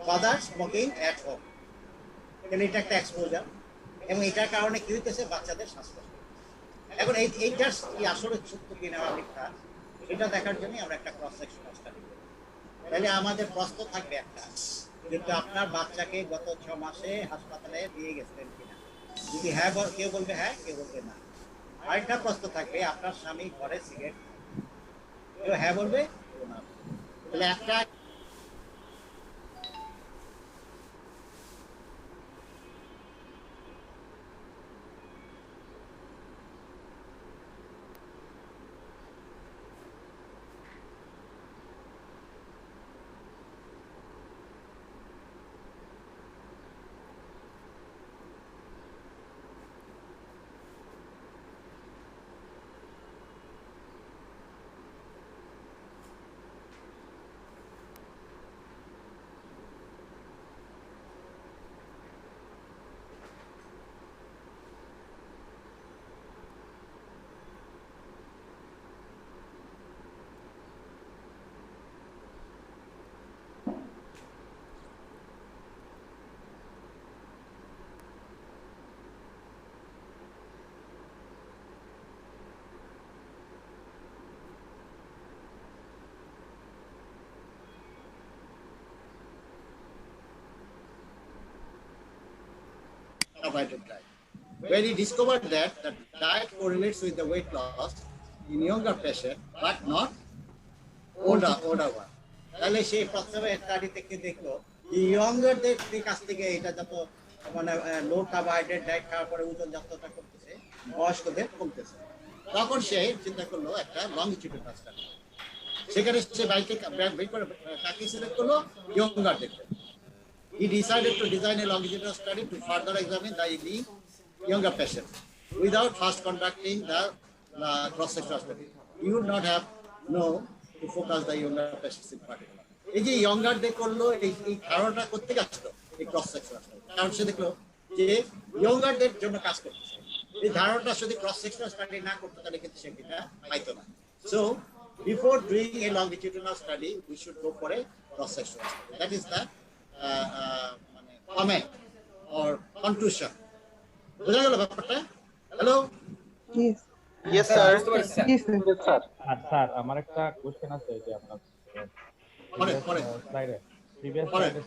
ফাদার স্মোকিং অ্যাট হোম, তাহলে এটা একটা এক্সপোজার, এবং এটার কারণে কি হইতেছে বাচ্চাদের শ্বাসকষ্ট। এখন এইটার কি আসলে সত্য কিনা বা মিথ্যা সেটা দেখার জন্য আমরা একটা ক্রস সেকশনাল স্টাডি করি। তাহলে আমাদের প্রশ্ন থাকবে একটা, কিন্তু আপনার বাচ্চাকে গত 6 মাসে হাসপাতালে দিয়ে গেছিলেন কিনা, যদি হ্যাঁ কেউ বলবে হ্যাঁ, কেউ বলবে না। আরেকটা প্রশ্ন থাকবে, আপনার স্বামী ঘরে সিগারেট, কেউ হ্যাঁ বলবে, কেউ না। তাহলে একটা carbohydrate diet. When he discovered that the diet correlates with the weight loss in younger patient, but not older one. তাহলে সেই প্রথমে স্টাডি থেকে দেখলো যে ইয়ঙ্গারদের কাছ থেকে এটা যত মানে লো কার্বোহাইড্রেট ডায়েট খাওয়ার পরে ওজন যতটা করতেছে বয়স্কদের কমতেছে। তখন সে চিন্তা করলো একটা লংজিটিউডনাল স্টাডি। সেখানে সে বের করে কাকে সিলেক্ট করলো? ইয়ঙ্গারদের। He decided to design a longitudinal study to further examine the younger patients without first conducting the cross-sectional study. He would not have known to focus the younger patients in particular. এই যে ইয়ঙ্গারদের করলো এই ধারণাটা করতে আসলো এই cross-sectional study। কারণ সে দেখলো যে ইয়ঙ্গারদের জন্য কাজ করতেছে। এই ধারণাটা যদি cross-sectional study না করতো তাহলে কিন্তু সে এটা পাইতো না। So before doing a longitudinal study, we should go for a cross-sectional study. That is the comment or conclusion. বোঝা গেল ব্যাপারটা? Hello, Yes. Yes sir. Yes, sir. আর স্যার আমার একটা কোশ্চেন আছে যে আপনার পরে স্লাইডে প্রিভিয়াস পরে। স্লাইডে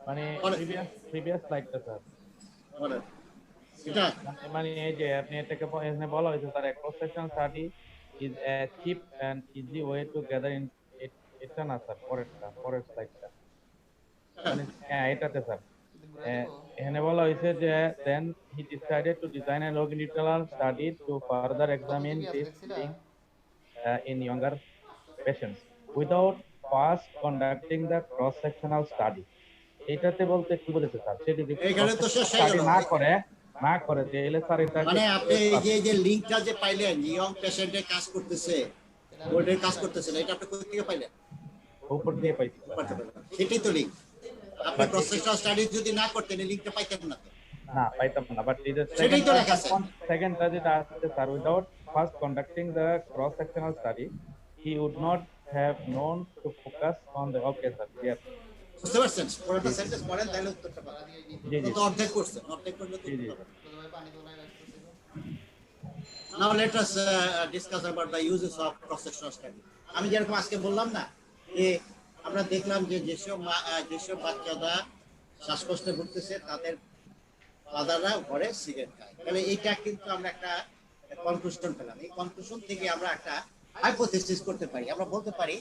মানে পরে। প্রিভিয়াস স্লাইডটা স্যার বলেন এটা মানে এই যে আপনি এটাকে এখানে বলা হয়েছে sir cross section study is a cheap and easy way to gather in এটা না স্যার পরের স্লাইডটা মানে হ্যাঁ এটাতে স্যার এখানে বলা হয়েছে যে then he decided to design a longitudinal study to further examine this thing in younger patients without first conducting the cross sectional study. এটাতে বলতে কি বলেছে স্যার সে যদি এখানে তো শেষ হয়ে গেল। না করে তাহলে স্যার এটা মানে আপনি এই যে লিংকটা যে পাইলেন ইয়ং পেশেন্টের কাজ করতেছে ওইটার কাজ করতেছে না, এটা আপনি কোথা থেকে পাইলেন? উপর দিয়ে পাইছি করতে পারলেন। সেটাই তো লিংক। আপনি ক্রস-সেকশনাল স্টাডি যদি না করতেন এই লিংকটা পাইতেন না তো। না পাইতাম না বাট এই যে সেটাই তো লেখা আছে। সেকেন্ডটা যেটা আছে sir without first conducting the cross sectional study he would not have known to focus on the okay sir clear বুঝতে পারছেন? পুরোটা সেন্টেন্স পড়েন তাহলে উত্তরটা পাবেন। জি জি তো অর্ধেক করছেন, অর্ধেক করলে তো জি জি Now let us discuss about the uses of cross-sectional study. আমি যেরকম আজকে বললাম না যে আমরা দেখলাম যে যেসব বাচ্চারা শ্বাসকষ্টে ভুগতেছে তাদের ফাদাররা ঘরে সিগারেট খায়। তাহলে এইটা কিন্তু আমরা একটা কনক্লুশন পেলাম। এই কনক্লুশন থেকে আমরা একটা হাইপোথেসিস করতে পারি। আমরা বলতে পারি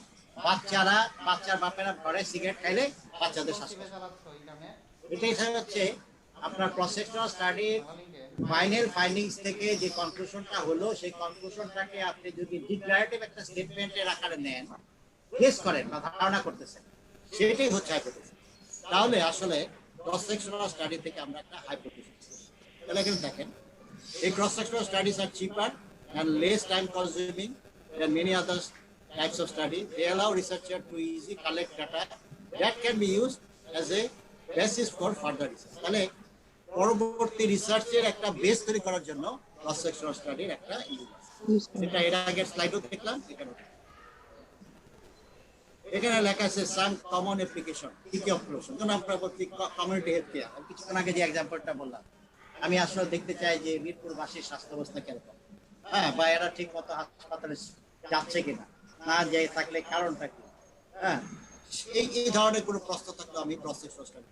বাচ্চার বাপেরা ঘরে সিগারেট খাইলে বাচ্চাদের শ্বাসকষ্ট। এটাই হচ্ছে আপনার ক্রস-সেকশনাল স্টাডির ফাইনাল ফাইন্ডিংস থেকে যে কনক্লুশনটা হলো সেই কনক্লুশনটাকে আপনি যদি ডিক্লারেটিভ একটা স্টেটমেন্টের আকারে নেন, গেস করেন বা ধারণা করতেছেন, সেটাই হচ্ছে হাইপোথেসিস। তাহলে আসলে ক্রস-সেকশনাল স্টাডি থেকে আমরা একটা হাইপোথেসিস। তাহলে এখানে দেখেন এই cross sectional studies are cheaper and less time consuming than many other types of study. They allow researchers to easily collect data that can be used as a basis for further research. তাহলে পরবর্তী রিসার্চের একটা base তৈরি করার জন্য cross sectional স্টাডির একটা use. সেটা এর আগের স্লাইডও দেখলাম। এখানে লেখা আছে সাম কমন অ্যাপ্লিকেশন। কি কি অ্যাপ্লিকেশন? যেমন আমরা বলছি কমিউনিটি হেলথ কেয়ার। কিছুক্ষণ আগে যে এক্সাম্পলটা বললাম, আমি আসলে দেখতে চাই যে মিরপুরবাসীর স্বাস্থ্য অবস্থা কিরকম, হ্যাঁ, বা এরা ঠিক মতো হাসপাতালে যাচ্ছে কিনা, না যেয়ে থাকলে কারণটা কি, হ্যাঁ, এই ধরনের কোনো প্রশ্ন থাকলে আমি cross sectional study.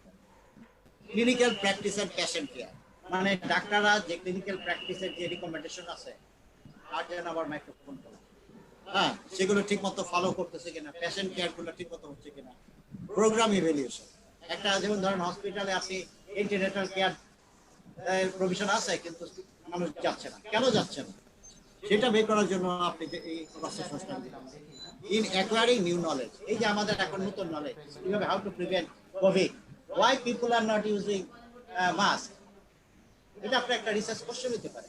Clinical practice and patient care, মানে ডাক্তাররা যে ক্লিনিক্যাল প্র্যাকটিসের যে রিকমেন্ডেশন আছে আর যেন আবার মাইক্রোফোন করে, হ্যাঁ, সেগুলো ঠিক মতো ফলো করতেছে কিনা, পেশেন্ট কেয়ার গুলো ঠিক মতো হচ্ছে কিনা, প্রোগ্রাম ইভ্যালুয়েশন। একটা যেমন ধরেন হসপিটালে আপনি ইন্টারনেটাল কেয়ার প্রভিশন আছে কিন্তু মানুষ যাচ্ছে না, কেন যাচ্ছে না সেটা বের করার জন্য আপনি এই process study. In acquiring new knowledge, এই যে আমাদের এখন নতুন নলেজ, কিভাবে how to prevent Covid, why people are not using mask, এটা আপনি একটা রিসার্চ কোশ্চেন হতে পারে।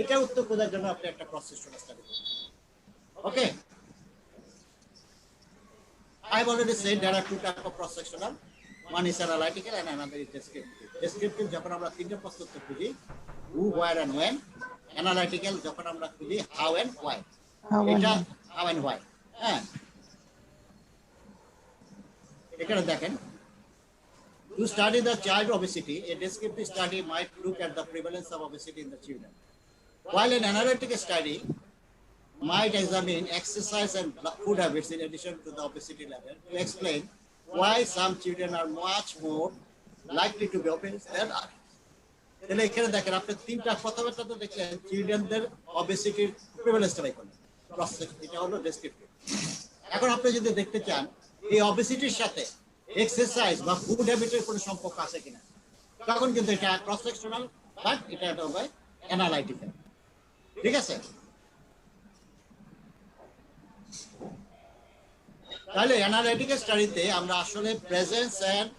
এটা উত্তর খোঁজার জন্য আপনি একটা প্রসেস স্টাডি করবেন। ওকে, I have already said there are two types of cross-sectional. One is analytical and another is descriptive. Descriptive যখন আমরা তিনটা প্রশ্ন উত্তর খুঁজি, who, where and when. Analytical যখন আমরা খুঁজি how and why. এটা how and why, হ্যাঁ। এখানে দেখেন, to study the child obesity, a descriptive study might look at the prevalence of obesity in the children, while an analytical study might examine exercise and food habits in addition to the obesity level to explain why some children are much more likely to be obese than others. তাহলে এখানে দেখেন আপনি তিনটা প্রথমেরটা তো দেখলেন চিলড্রেনদের অবেসিটির প্রিভ্যালেন্সটা by করলেন, cross section, এটা হলো ডেসক্রিপটিভ। এখন আপনি যদি দেখতে চান এই অবেসিটির সাথে এক্সারসাইজ বা ফুড হ্যাবিটের কোনো সম্পর্ক আছে কিনা, তখন কিন্তু এটা ক্রস সেকশনাল, বাট এটা হবে অ্যানালাইটিক্যাল। ঠিক আছে, তাহলে অ্যানালাইটিক্যাল স্টাডিতে আমরা আসলে প্রেজেন্স এন্ড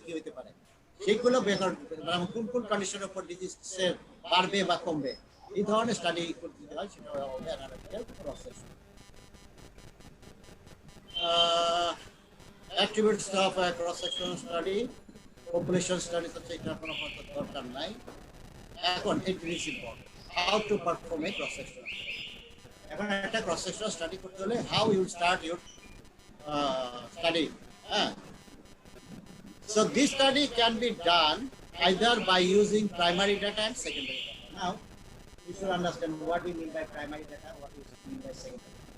কি হইতে পারে সেইগুলো বেকার, মানে কোন কোন কন্ডিশনের উপর ডিজিজের বাড়বে বা কমবে, এই ধরনের স্টাডি করতে হয়, সেটা হবে analytical process. Attributes of cross sectional study, population study হচ্ছে এটা কোনো দরকার নাই। এখন it is important how to perform a cross sectional. এখন একটা ক্রস সেকশনাল স্টাডি করতে হলে how you start your study. So this study can be done either by using primary data and secondary data. Now, you should understand what we mean by primary data, what we mean by secondary data.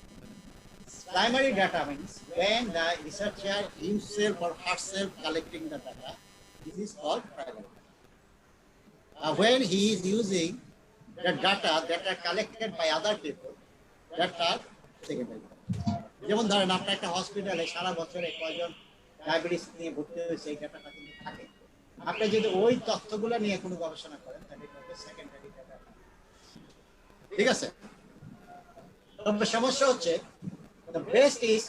Primary data means when the researcher himself or herself collecting the data, this is called primary data. When he is using the data that are collected by other people, that are secondary data. যেমন ধরেন আপনার একটা হসপিটালে সারা বছরে কয়জন diabetes নিয়ে ভর্তি হয়েছে এই ডাটাটা কিন্তু থাকে, আপনি যদি ওই তথ্যগুলো নিয়ে কোনো গবেষণা করেন তাহলে এটা হবে সেকেন্ডারি ডাটা। ঠিক আছে, তবে সমস্যা হচ্ছে দ্য বেস্ট ইজ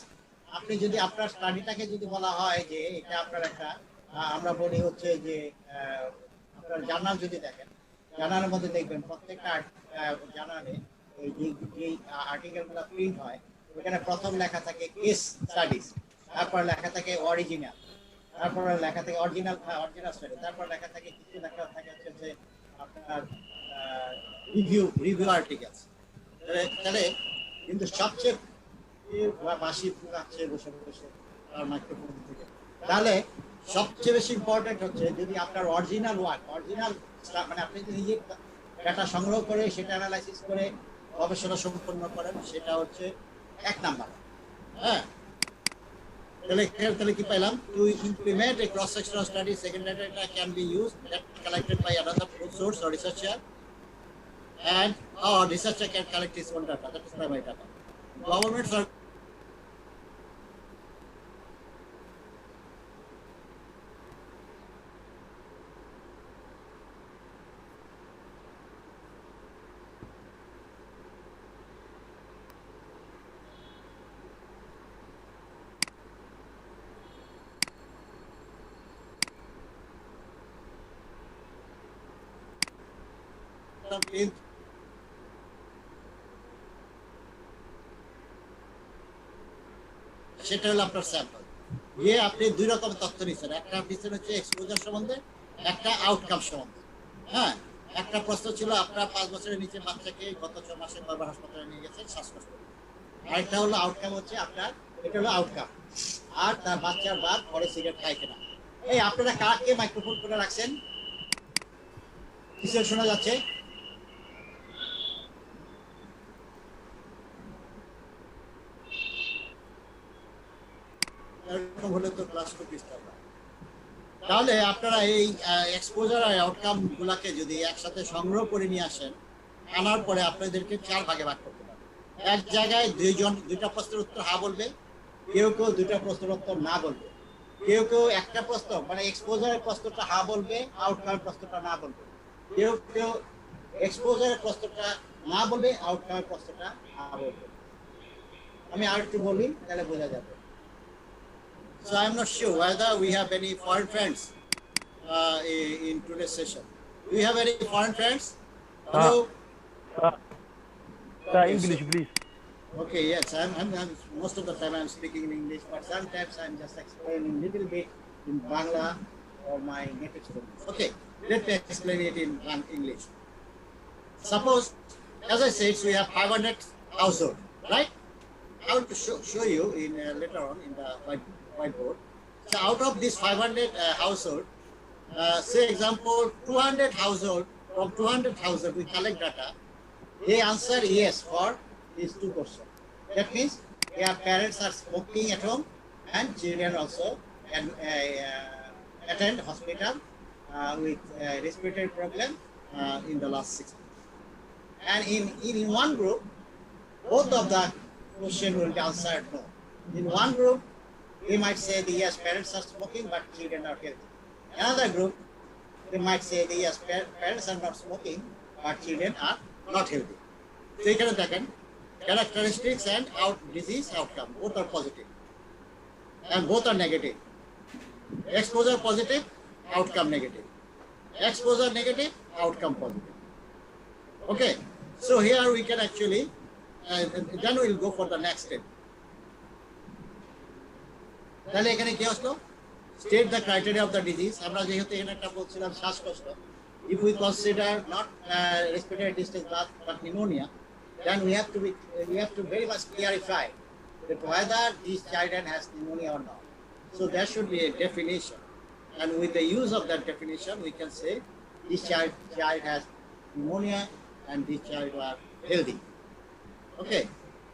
আপনি যদি আপনার স্টাডিটাকে যদি বলা হয় যে এটা আপনার একটা আমরা বলি হচ্ছে যে আপনার জার্নাল যদি দেখেন, জার্নালের মধ্যে দেখবেন প্রত্যেকটা জার্নালে এই যে আর্টিকেলগুলো প্রিন্ট হয় ওখানে প্রথম লেখা থাকে কেস স্টাডিজ, তারপর লেখা থাকে অরিজিনাল, তারপর লেখা থাকে অরিজিনাল স্টাডি, তারপর লেখা থাকে কিছু লেখা থাকে হচ্ছে আপনার রিভিউ আর্টিকেলস। তাহলে কিন্তু সবচেয়ে বাসি ফুকাচ্ছে বসে বসে তার মাইক্রোফোন থেকে, তাহলে সবচেয়ে বেশি ইম্পর্টেন্ট হচ্ছে যদি আপনার অরিজিনাল ওয়ার্ক, অরিজিনাল মানে আপনি যদি নিজে ডাটা সংগ্রহ করে সেটা অ্যানালাইসিস করে গবেষণা সম্পন্ন করেন, সেটা হচ্ছে এক নাম্বার। হ্যাঁ, তাহলে কি পেলাম? To implement A cross sectional study, secondary data can be used that collected by another source or researcher, and researcher can collect his own data, that is primary data. Governments are সেটা হলো আপনার sample, যে আপনি দুই রকমের তথ্য নিচ্ছেন, একটা নিচ্ছেন হচ্ছে এক্সপোজার সম্বন্ধে, একটা আউটকাম সম্বন্ধে। হ্যাঁ, একটা প্রশ্ন ছিল আপনার 5 বছরের নিচে বাচ্চাকে গত 6 মাসে কয়বার হাসপাতালে নিয়ে গেছেন শ্বাসকষ্ট। আরেকটা হলো আউটকাম হচ্ছে আপনার, এটা হলো আউটকাম, আর তার বাচ্চার বাপ ঘরে সিগারেট খায় কিনা। এই আপনারা কাকে মাইক্রোফোন করে রাখছেন? কিসের শোনা যাচ্ছে? এরকম হলে তো ক্লাস খুব ডিস্টার্ব হয়। তাহলে আপনারা এই এক্সপোজার আর আউটকাম গুলাকে যদি একসাথে সংগ্রহ করে নিয়ে আসেন, আনার পরে আপনাদেরকে 4 ভাগে ভাগ করতে পারবেন। এক জায়গায় দুইটা প্রশ্নের উত্তর হ্যাঁ বলবে, কেউ কেউ দুইটা প্রশ্নের উত্তর না বলবে, কেউ কেউ একটা প্রশ্ন মানে এক্সপোজারের প্রশ্নটা হ্যাঁ বলবে, আউটকামের প্রশ্নটা না বলবে, কেউ কেউ এক্সপোজারের প্রশ্নটা না বলবে, আউটকামের প্রশ্নটা হ্যাঁ বলবে। আমি আর একটু বলি তাহলে বোঝা যাবে। So I'm not sure whether we have any foreign friends in today's session. Do you have any foreign friends? Hello? English, please. Okay, yes, I'm most of the time I'm speaking in English, but sometimes I'm just explaining a little bit in Bangla or my native students. Okay, let me explain it in English. Suppose, as I said, we have 500 households, right? I will show you in later on in the whiteboard. So out of this 500 household, say example 200 household, from 200 household we collect data, they answer yes for these 2 questions. That means their parents are smoking at home and children also can attend hospital with respiratory problem in the last 6 months. And in one group, both of the question will be answered no. In one group, they might say the yes, parents are smoking but children are healthy. Another group, they might say the yes, parents are not smoking but children are not healthy. So you can take characteristics and disease outcome, both are positive and both are negative. Exposure positive, outcome negative. Exposure negative, outcome positive. Okay, so here we can actually then we'll go for the next step. তাহলে এখানে কি আসলো? State the criteria of the disease. আমরা যেহেতু এখানে একটা বলছিলাম শ্বাসকষ্ট, if we consider not respiratory distress but pneumonia, then we have to very much clarify that whether this child has pneumonia or not. So there should be a definition, and with the use of that definition, we can say this child has pneumonia and this child are healthy. Okay,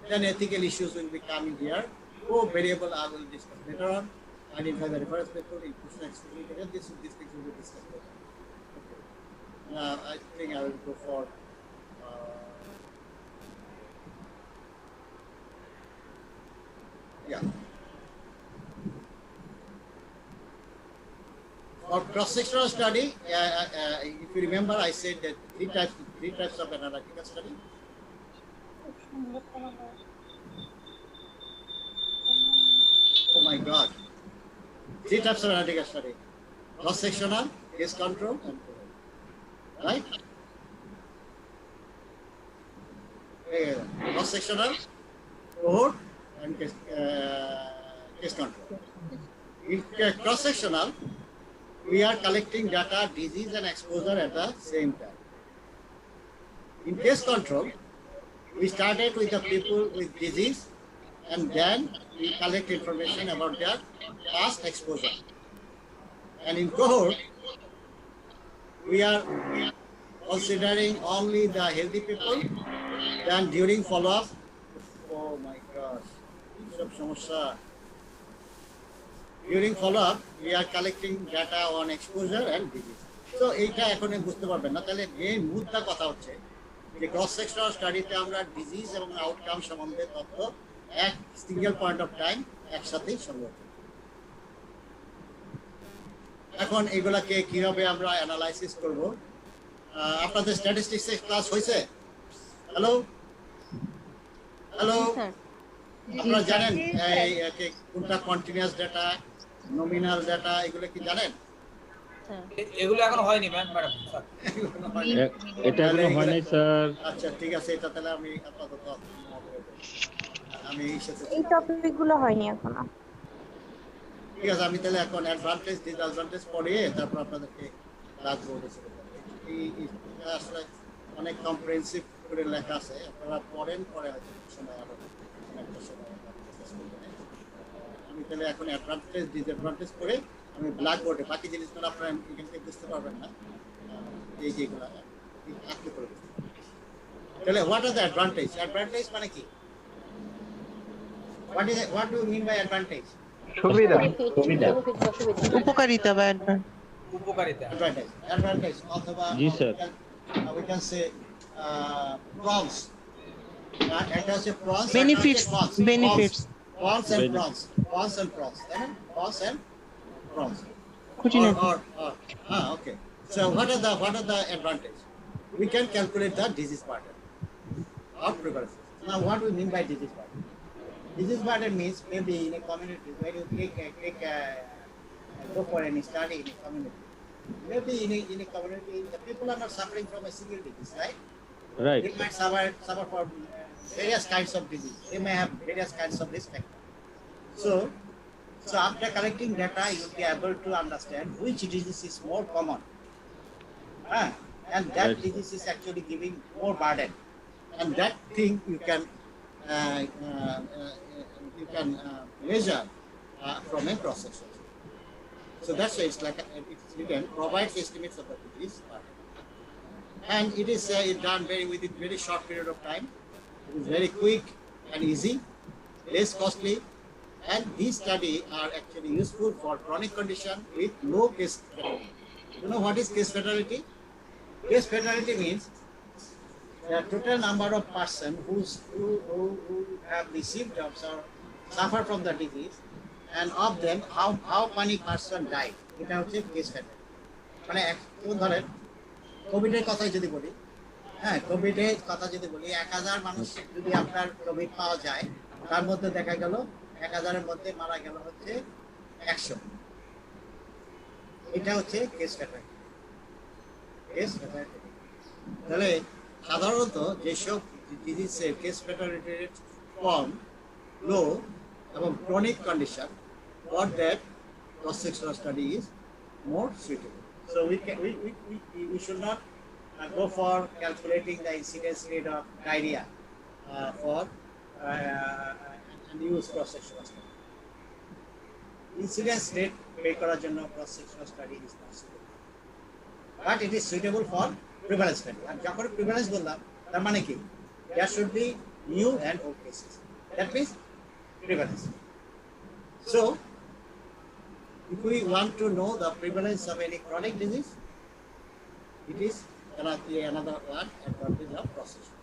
then ethical issues will be coming here. Co-variable I will discuss later on. Identify the reference method, inclusion exclusion. These things will be discussed later. Okay. Now I think I will go for yeah. For cross-sectional study, if you remember, I said that three types of analytical study. Oh my God. 3 types of analytical study. Cross-sectional, case control, and cohort. Right? Cross-sectional, cohort, and case control. In cross-sectional, we are collecting data, disease and exposure at the same time. In case control, we started with the people with disease, and then we collect information about their past exposure. And in cohort, we are considering only the healthy people. Then during follow-up, oh my gosh, during follow-up, we are collecting data on exposure and disease. So এইটা এখন বুঝতে পারবেন না, তাহলে main মুদ্রা কথা হচ্ছে যে ক্রস সেকশনাল স্টাডিতে আমরা ডিজিজ এবং আউটকাম সম্বন্ধে তথ্য এক সিঙ্গেল পয়েন্ট অফ টাইম একসাথেই সংগ্রহ করি। এখন এগুলাকে কিভাবে আমরা অ্যানালাইসিস করব? আপনাদের স্ট্যাটিস্টিক্স ক্লাস হয়েছে? হ্যালো হ্যালো, আপনারা জানেন কোনটা কন্টিনিউয়াস ডেটা, নমিনাল ডেটা, এগুলো কি জানেন? এগুলো এখন হয়নি ম্যাডাম। এটা এখনো হয়নি স্যার। আচ্ছা ঠিক আছে, এটা তাহলে আমি আপাতত এই টপিকগুলো হয়নি এখনো। ঠিক আছে, আমি তাহলে এখন অ্যাডভান্টেজ ডিসঅ্যাডভান্টেজ পড়িয়ে তারপর আপনাদেরকে ক্লাস বলতে শুরু করব। এটা আসলে অনেক কম্প্রিহেন্সিভ করে লেখা আছে, আপনারা পড়েন পরে হয়তো সময় আরো একটা সময় discuss করবেন। আমি তাহলে এখন অ্যাডভান্টেজ ডিসঅ্যাডভান্টেজ করে আমি ব্ল্যাক বোর্ডে বাকি জিনিসগুলো আপনারা এখান থেকে বুঝতে পারবেন না, এই যেগুলো আঁকতে করে বুঝতে পারবেন। তাহলে what are the advantage? Advantage মানে কি? What do you mean by advantage? সুবিধা উপকারিতা বা advantage। উপকারিতা Advantage অথবা জি sir. we can say pros. এটা হচ্ছে pros, Benefits, এটা হচ্ছে benefits. pros and pros, pros and pros, তাই না? Pros and pros. খুঁটিনাটি। Okay. So what are the advantage? We can calculate the disease pattern of prevalence. Now what do we mean by disease pattern? Disease pattern means maybe in a community when you go for any study in a community. Maybe in a community, the people are not suffering from a single disease, right? Right. They might suffer from various kinds of disease. They may have various kinds of risk factors. So after collecting data, you'll be able to understand which disease is more common. And that Right. disease is actually giving more burden. And that thing you can measure from a cross section. So that's why it's like it's written provides estimates of the disease burden. And it is done within very short period of time. It is very quick and easy, less costly, and these studies are actually useful for chronic condition with low case fatality. You know what is case fatality? Case fatality means the total number of person who have the symptoms or suffer from the disease, and of them how many person died. এটা হচ্ছে case fatality. মানে ধরেন কোভিডের কথাই যদি বলি, কোভিডের কথা যদি বলি 1000 মানুষ যদি আপনার কোভিড পাওয়া যায়, তার মধ্যে দেখা গেল 1000-এর মধ্যে মারা গেল হচ্ছে 100। এটা হচ্ছে কেস ফ্যাটালিটি। তাহলে সাধারণত যেসব ডিজিজের কেস ফ্যাটালিটি রেট কম, লো এবং chronic condition, for that cross sectional study is more suitable. So we should not go for calculating the incidence rate of diarrhea and use cross-sectional study. Incidence rate বের করার জন্য cross-sectional study is not suitable, but it is suitable for prevalence study. আর যখন prevalence বললাম তার মানে কি? There should be new and old cases. That means prevalence. So if we want to know the prevalence of any chronic disease, it is another one advantage of cross-section.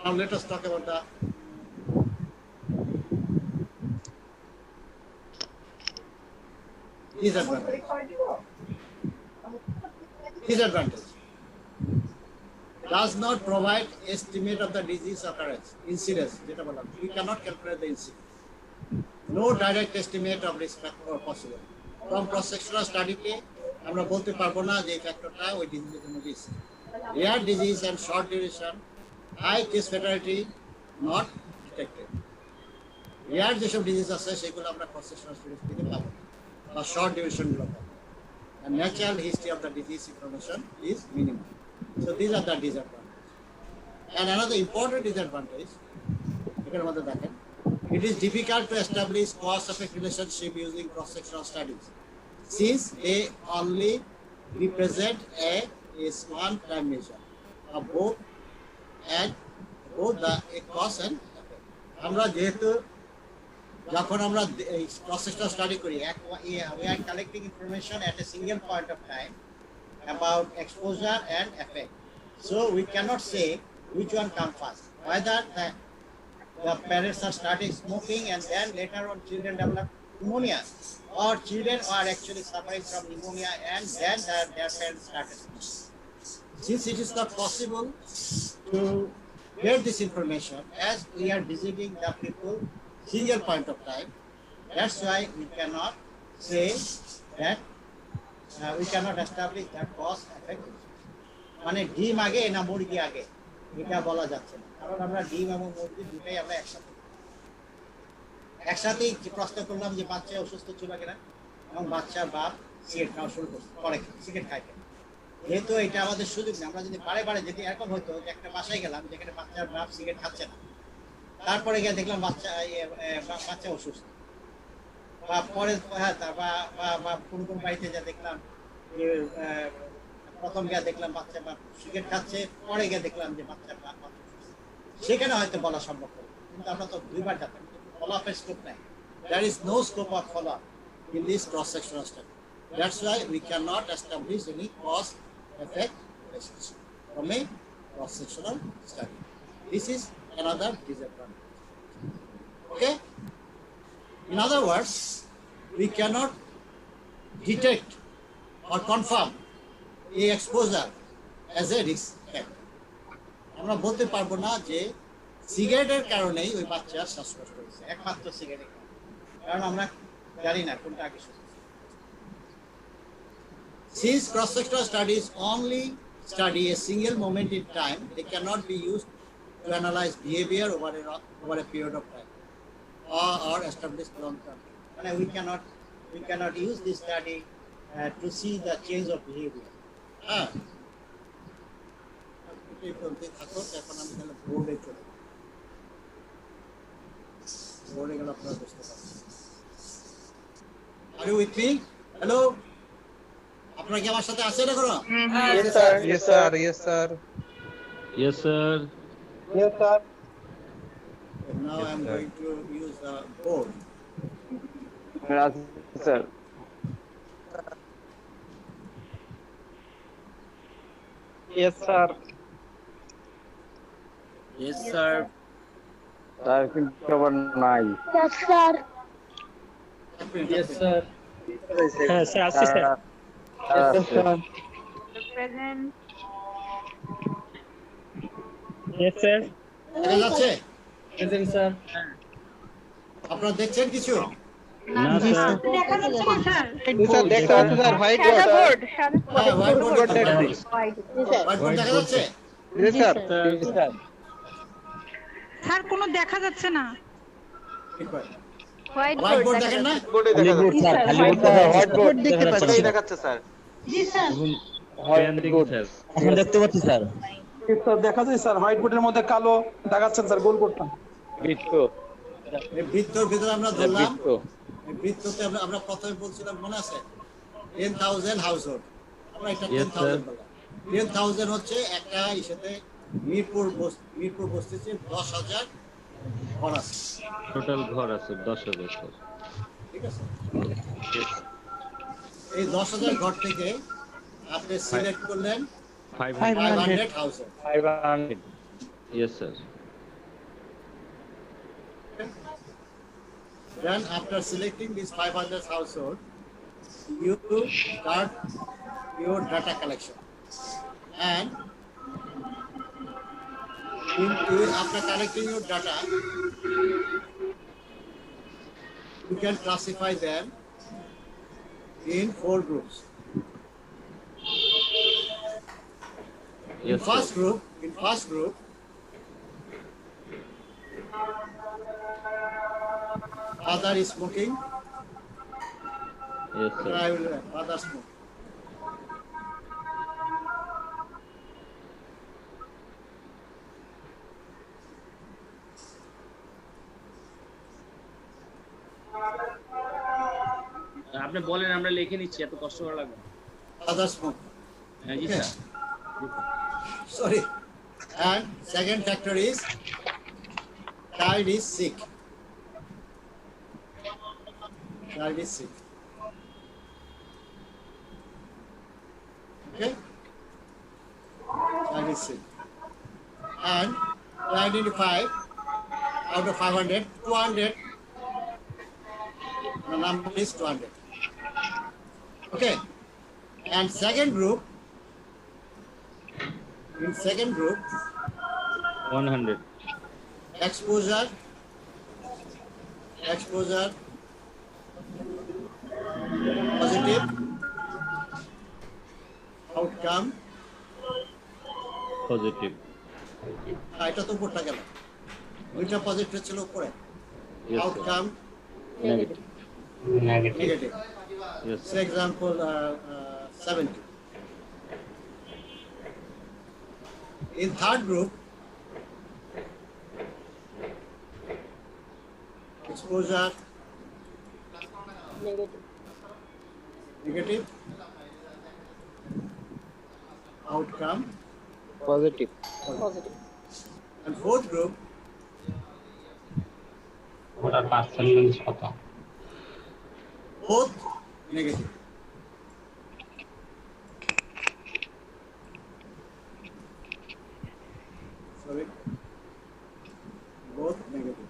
Now let us talk about the disadvantage. Disadvantage does not provide estimate of the disease occurrence, incidence. We cannot calculate the incidence. No direct estimate of risk factor possible. From cross-sectional study তে আমরা বলতে পারবো না যে এই ফ্যাক্টরটা ওই ডিজিজের জন্য বেশি। Rare disease and short duration, high case fatality not detected. Rare যেসব ডিজিজ আছে সেগুলো আমরা cross-sectional study থেকে পাবো বা short duration গুলো পাবো। And natural history of the disease information is minimum. So these are the disadvantages. And another important disadvantage, এখানের মধ্যে দেখেন, it is difficult to establish cause-effect relationship using cross-sectional studies, since they only represent a one-time measure of both the cause and effect. আমরা যেহেতু যখন আমরা cross-sectional study করি, we are collecting information at a single point of time about exposure and effect. So we cannot say which one comes first. Whether the parents are starting smoking and then later on children develop pneumonia, or children are actually suffering from pneumonia and then their parents started smoking. Since it is not possible to get this information as we are visiting the people single point of time, that's why we cannot say that we cannot establish that cause effect. মানে ডিম আগে না মুরগি আগে এটা বলা যাচ্ছে না, কারণ আমরা ডিম এবং মুরগি দুটাই আমরা একসাথেই প্রশ্ন করলাম যে বাচ্চা অসুস্থ ছিল কিনা, এবং বাচ্চার বাপ সিগারেট খাওয়া শুরু করে সিগারেট খায় কিনা, যেহেতু এটা আমাদের সুযোগ না, আমরা যদি বারে বারে যদি এরকম হতো যে একটা বাসায় গেলাম যেখানে বাচ্চার বাপ সিগারেট খাচ্ছে না, তারপরে গিয়ে দেখলাম বাচ্চা অসুস্থ, বা পরে হ্যাঁ বা কোন কোন বাড়িতে যা দেখলাম যে প্রথম গিয়ে দেখলাম বাচ্চা বা সিগারেট খাচ্ছে, পরে গিয়ে দেখলাম যে বাচ্চা সেখানে হয়তো বলা সম্ভব হবে, কিন্তু আমরা তো দুইবার জানতাম ফলো আপের স্কোপ নাই। There is no scope of follow-up in this cross-sectional study. That's why we cannot establish any cause-effect relationship from a cross-sectional study. This is another disadvantage. Okay? In other words, we cannot detect or confirm a exposure as a risk factor. আমরা বলতে পারবো না যে সিগারেটের কারণেই ওই বাচ্চার শ্বাসকষ্ট হয়েছে, একমাত্র সিগারেট, কারণ আমরা জানি না কোনটা আগে শুরু। Since cross-sectional studies only study a single moment in time, they cannot be used to analyze behavior over a period of time or establish long-term. We cannot use this study to see the change of behavior. এখন আমি তাহলে বোর্ডে চলে বোর্ডে গেলে আপনারা বুঝতে পারবেন। Are you with me? Hello? আপনারা কি আমার সাথে আছেন এখনো? Yes, sir. Yes, sir. Yes, sir. Yes, sir. Yes, sir. Now I'm going to use the board. sir. Yes, sir. Yes, sir. তার কিন্তু আবার নাই। Yes, sir. Yes, sir. হ্যাঁ স্যার আসছি sir. Yes, sir. Present. Yes, sir. দেখা যাচ্ছে? Present, sir. আপনারা দেখছেন কিছু? না স্যার। দেখা যাচ্ছে না স্যার? স্যার দেখা যাচ্ছে স্যার হোয়াইট সাদা বোর্ড বোর্ড, সাদা হ্যাঁ, white board board দেখা দেখা যাচ্ছে। হোয়াইট। White board দেখা যাচ্ছে? Yes, sir. স্যার কোনো দেখা যাচ্ছে না। ঠিক আছে। হোয়াইট White board বোর্ড দেখেন না? হোয়াইট বোর্ড দেখতে পাচ্ছি জি স্যার। পেন দেখি স্যার। এখন দেখতে পাচ্ছি স্যার। স্যার দেখা যায় স্যার হোয়াইট বোর্ডের মধ্যে কালো দেখাচ্ছেন স্যার গোল করতাম। বৃত্ত। এই বৃত্তর ভিতরে আমরা ধরলাম, এই বৃত্ততে আমরা প্রথমে বলছিলাম মনে আছে 10,000 হাউসহোল্ড, আমরা এটা Yes, 10,000 sir. বললাম। 10,000 হচ্ছে একটা ইসেতে মিরপুর বস্তিতে 10,000 ঘর আছে, টোটাল ঘর আছে 10,000 স্যার। ঠিক আছে? এই 10,000 ঘর থেকে আপনি সিলেক্ট করলেন 500 500 household. 500. Yes, sir. Then after selecting these 500 household, you start your data collection, and after collecting your data, you can classify them in 4 groups. Yes, sir. In first group, father is smoking. Yes, sir. I will father smoke. আপনি বলেন আমরা লিখে নিচ্ছি, এত কষ্ট করা লাগবে না। Father smoke. হ্যাঁ জি Okay. Sir. Sorry. And second factor is child is sick. Child is sick. Okay? Child is sick. And to identify out of 500, 200, the number is 200. Okay? And second group, in second group, 100. exposure, positive, outcome, Positive. এটা তো উপরটা গেল, দুইটা positive ছিল উপরে, Yes, sir. outcome Negative. negative. Yes, For sir. example, 70. In third group, exposure negative, outcome positive. and fourth group ওটার percentage কত? both negative. Sorry, both negative.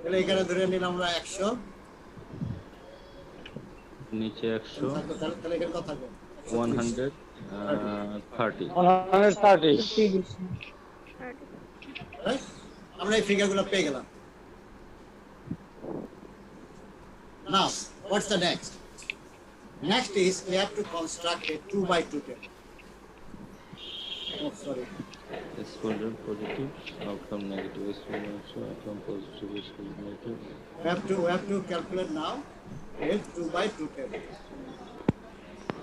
তাহলে এখানে ধরে নিলাম আমরা 100, নিচে 100, তাহলে এখানে কত থাকবে? 130, 130। Right? আমরা এই ফিগারগুলো পেয়ে গেলাম। Now, what's the next? Next is we have to construct a 2 by 2 table. Oh, sorry. exposure positive, outcome negative, exposure outcome positive, exposure negative. We have to calculate now a 2 by 2 table.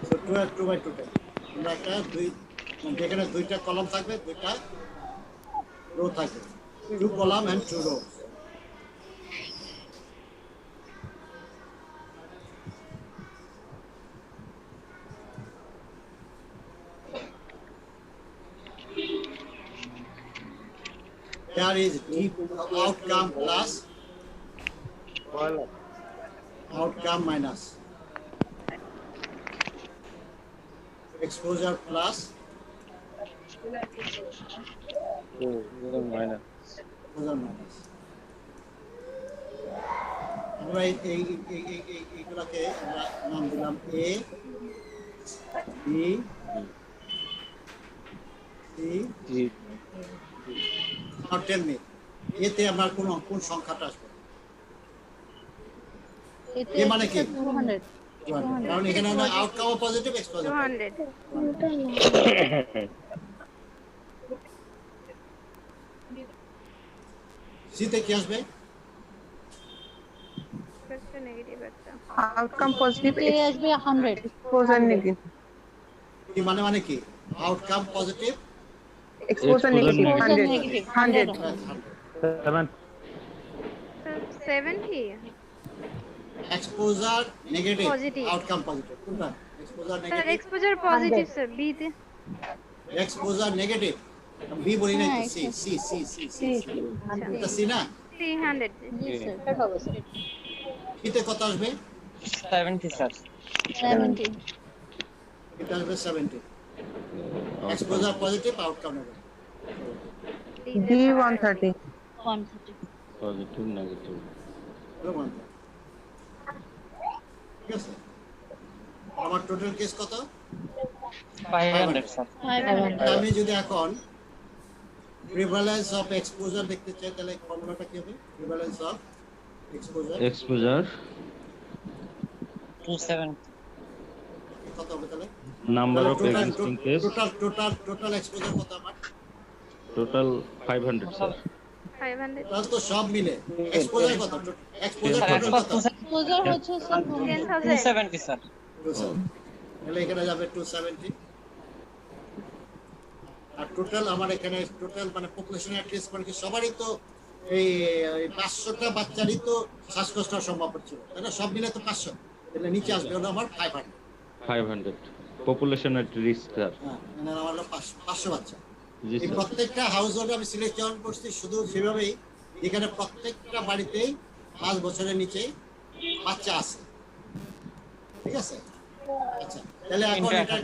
So 2 by 2 table. আমরা একটা যেখানে দুইটা column থাকবে, দুইটা rho থাকবে। 2 column and 2 rows. There is deep outcome plus outcome minus exposure plus exposure minus আমরা এইগুলাকে নাম দিলাম A B C Now tell me, এতে আমার কোন সংখ্যাটা আসবে? এতে এ মানে কি? 200 কারণ এখানে আমরা আউটকাম পজিটিভ এক্সপোজার 200 সিতে কি আসবে? নেগেটিভ একটা আউটকাম পজিটিভ, এতে আসবে 100 এক্সপোজার নেগেটিভ। কি মানে কি? Outcome positive exposure negative negative 100। 70 exposure negative Positive. Outcome positive কোনটা? Exposure sir negative exposure positive sir B তে এক্সপোজার নেগেটিভ বি বলি নাই তো হ্যাঁ, C C C C C আচ্ছা এটা সি না 300 জি স্যার এটা হবে স্যার সিতে কত আসবে? 70 স্যার। 70 এটা আসবে 70 exposure positive outcome negative D 130। 130 Positive, negative. ঠিক আছে, আমার টোটাল কেস কত? 500 স্যার। 500 আমি যদি এখন প্রিভালেন্স অফ এক্সপোজার দেখতে চাই তাহলে ফর্মুলাটা কি হবে? প্রিভালেন্স অফ এক্সপোজার Exposure, 270। কত হবে তাহলে? number of existing case, total exposure কত আমার? total 500, sir. 500 তাহলে তো সব মিলে এক্সপোজার কত? এক্সপোজার টোটাল কত? এক্সপোজার হচ্ছে স্যার 10000 270 স্যার। 270 তাহলে এখানে যাবে 270 আর টোটাল আমার এখানে টোটাল মানে পপুলেশন অ্যাটলিস্ট মানে কি সবারই তো এই 500টা বাচ্চারই তো শ্বাসকষ্ট সম্ভব ছিল, তাই না? সব মিলে তো 500, তাহলে নিচে আসবে হলো আমার 500। 500. Population at risk, sir. হ্যাঁ, মানে আমার হলো 500 বাচ্চা। জি, এই sir. প্রত্যেকটা হাউস হোল্ডে আমি সিলেকশন করছি শুধু সেভাবেই যেখানে প্রত্যেকটা বাড়িতেই 5 বছরের নিচে বাচ্চা আছে, ঠিক আছে? আচ্ছা, তাহলে এখন এটা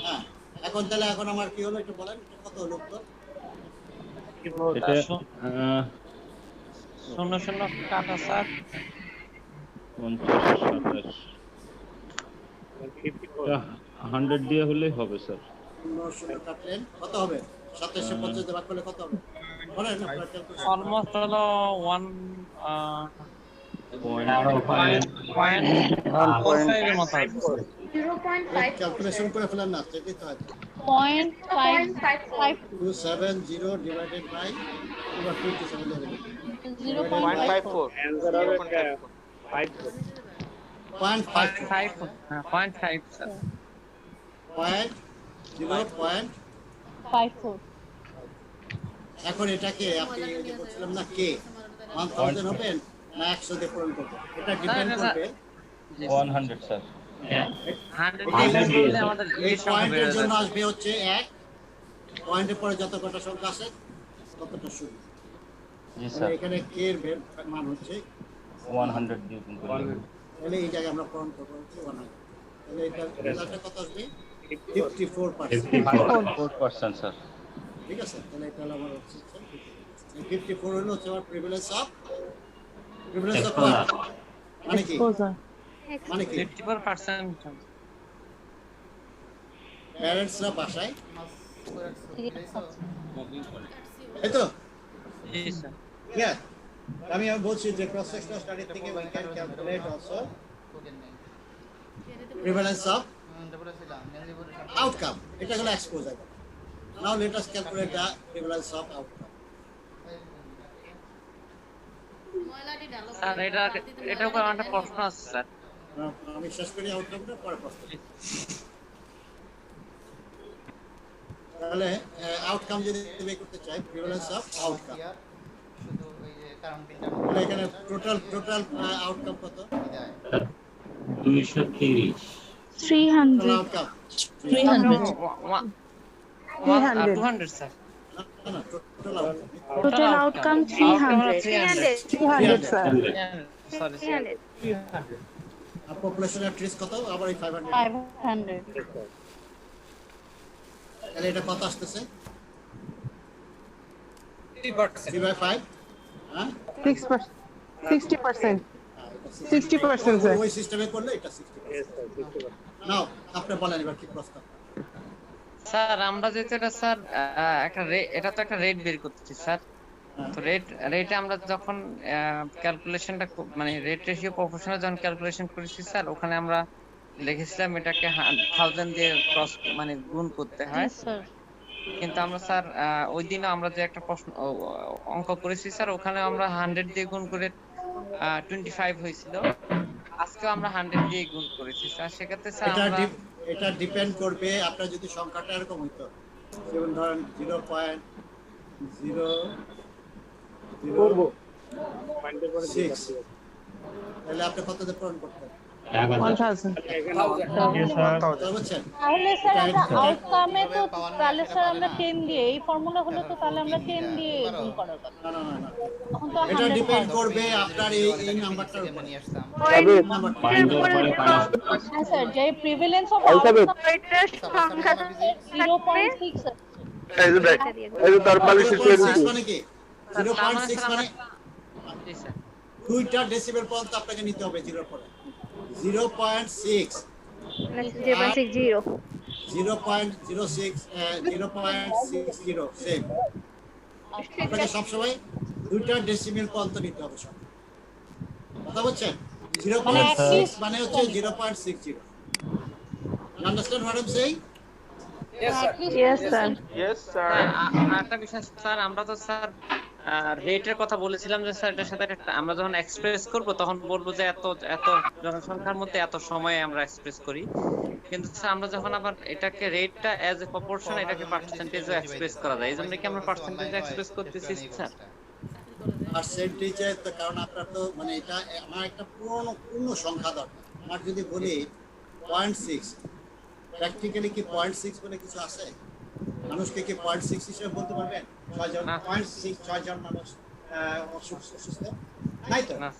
হ্যাঁ এখন তাহলে এখন আমার কি হলো একটু বলেন, এটা কত হলো উত্তর? এটা 00 কাটা স্যার। 50, 27. 100 দিয়ে হলেই হবে, স্যার। 0 কাটলেন কত হবে? 2750 দিয়ে ভাগ করলে কত হবে? বলেন আপনারা ক্যালকুলেশন অলমোস্ট হলো 1 Point. এর মতো হবে। 0.5 ক্যালকুলেশন করে ফেলেন না, সেটাই তো আছে। 0.55 270 ডিভাইডেড বাই 257 ধরে নিন। 0.54 0.5 5 হ্যাঁ 0.5 স্যার। পয়েন্ট 0.54 54 এখন এটাকে আপনি ওই যে বলছিলাম না কে 1000 হবে না 100 দিয়ে পূরণ করবে, এটা ডিপেন্ড করবে 100 স্যার। 100 করলে আমাদের এই এই সংখ্যা বেড়ে পয়েন্টের জন্য যাবে। আসবে হচ্ছে 1, পয়েন্টের পরে যত কটা সংখ্যা আছে ততটা শুরু। জি তাহলে স্যার, এখানে কে এর মান হচ্ছে 100 দিয়ে গুণ করলে তাহলে এই জায়গায় আমরা পূরণ করবো হচ্ছে 100। তাহলে এটা রেজাল্টটা কত আসবে 54%। 4% স্যার। ঠিক আছে, তাহলে এটা হলো আমার হচ্ছে 54 হলো হচ্ছে আমার প্রিভিলেন্স অফ মানে কি এক্সপোজার মানে কি 54% প্যারেন্টসরা বাসায় এই তো জি স্যার। ক্লিয়ার। আমি বলছি যে ক্রস সেকশনাল স্টাডি থেকে we can calculate also prevalence of outcome, এটা হলো exposure. now let us calculate the prevalence of outcome. Sir এটার উপর একটা প্রশ্ন আছে স্যার। আমি শেষ করি আউটকামটা পরে প্রশ্ন। তাহলে আউটকাম যদি বের করতে চাই প্রিভালেন্স অফ আউটকাম, তাহলে এখানে টোটাল আউটকাম কত? 230 টোটাল 300 আউটকাম 300 200 স্যার। না total outcome total outcome 300 300 sir. Sorry 300 আর পপুলেশন এর ট্রিস কত? আবার এই 500। 500 তাহলে এটা কত আসতেছে? 3/5 হ্যাঁ 60%, 60% স্যার। ওই সিস্টেমে করলে এটা 60%। নাও আপনি বলেন এবার কি প্রশ্ন? স্যার আমরা যেহেতু এটা স্যার একটা এটা তো একটা রেট বের করতেছি স্যার। তো রেটে আমরা যখন ক্যালকুলেশনটা মানে রেট রেশিও প্রপোর্শনাল যখন ক্যালকুলেশন করেছি স্যার, ওখানে আমরা লিখেছিলাম এটাকে 1000 দিয়ে ক্রস মানে গুণ করতে হয়। স্যার কিন্তু আমরা স্যার ওই দিনও আমরা যে একটা প্রশ্ন অঙ্ক করেছি স্যার, ওখানে আমরা 100 দিয়ে গুণ করে 25 হয়েছিল। আজকেও আমরা 100 দিয়ে গুণ করেছি স্যার। সেক্ষেত্রে স্যার আমরা এটা ডিপেন্ড করবে আপনার যদি সংখ্যাটা এরকম হইতো, যেমন ধরেন 0.006, তাহলে আপনি কত দিয়ে পূরণ করতেন? 1000 বুঝছেন? তাহলে স্যার আমরা আউটকামে তো তাহলে স্যার আমরা 10 দিয়ে এই ফর্মুলা হলো তো তাহলে আমরা 10 দিয়ে গুণ করার কথা। না না না, তখন তো এটা 100 ডিপেন্ড হয়। করবে আপনার এই নাম্বারটার উপর। হ্যাঁ স্যার, যে প্রিভিলেন্স অফ আউটকাম ওইটার সংখ্যা 0.6 0.6 মানে কি? 0.6 মানে জি স্যার। দুইটা ডেসিবেল পর্যন্ত আপনাকে নিতে হবে জিরোর পরে। 0.6 0.60 0.06 0.60 সেম। আপনাকে সবসময় দুইটা ডেসিমেল পর্যন্ত নিতে হবে সব। কথা বলছেন? 0.6 মানে হচ্ছে 0.60। You understand what I'm saying? Yes sir. একটা বিষয় স্যার, আমরা তো স্যার রেটের কথা বলেছিলাম যে স্যার এটার সাথে আমরা যখন এক্সপ্রেস করব তখন বলবো যে এত জনসংখ্যার মধ্যে এত সময়ে আমরা এক্সপ্রেস করি। কিন্তু স্যার আমরা যখন আবার এটাকে রেটটা অ্যাজ এ প্রপোর্শন এটাকে পার্সেন্টেজে এক্সপ্রেস করা যায়। এইজন্য কি আমরা পার্সেন্টেজে এক্সপ্রেস করতেছি স্যার? পার্সেন্টেজে তো কারণ আপনার তো মানে এটা আমার একটা পূর্ণ সংখ্যা দরকার। আমার যদি বলি 0.6, প্র্যাকটিক্যালি কি 0.6 বলে কিছু আছে? মানুষকে কি 0.6 হিসেবে বলতে পারবেন? 6 জন 0.6 6 জন মানুষ অসুস্থ নাই তো। না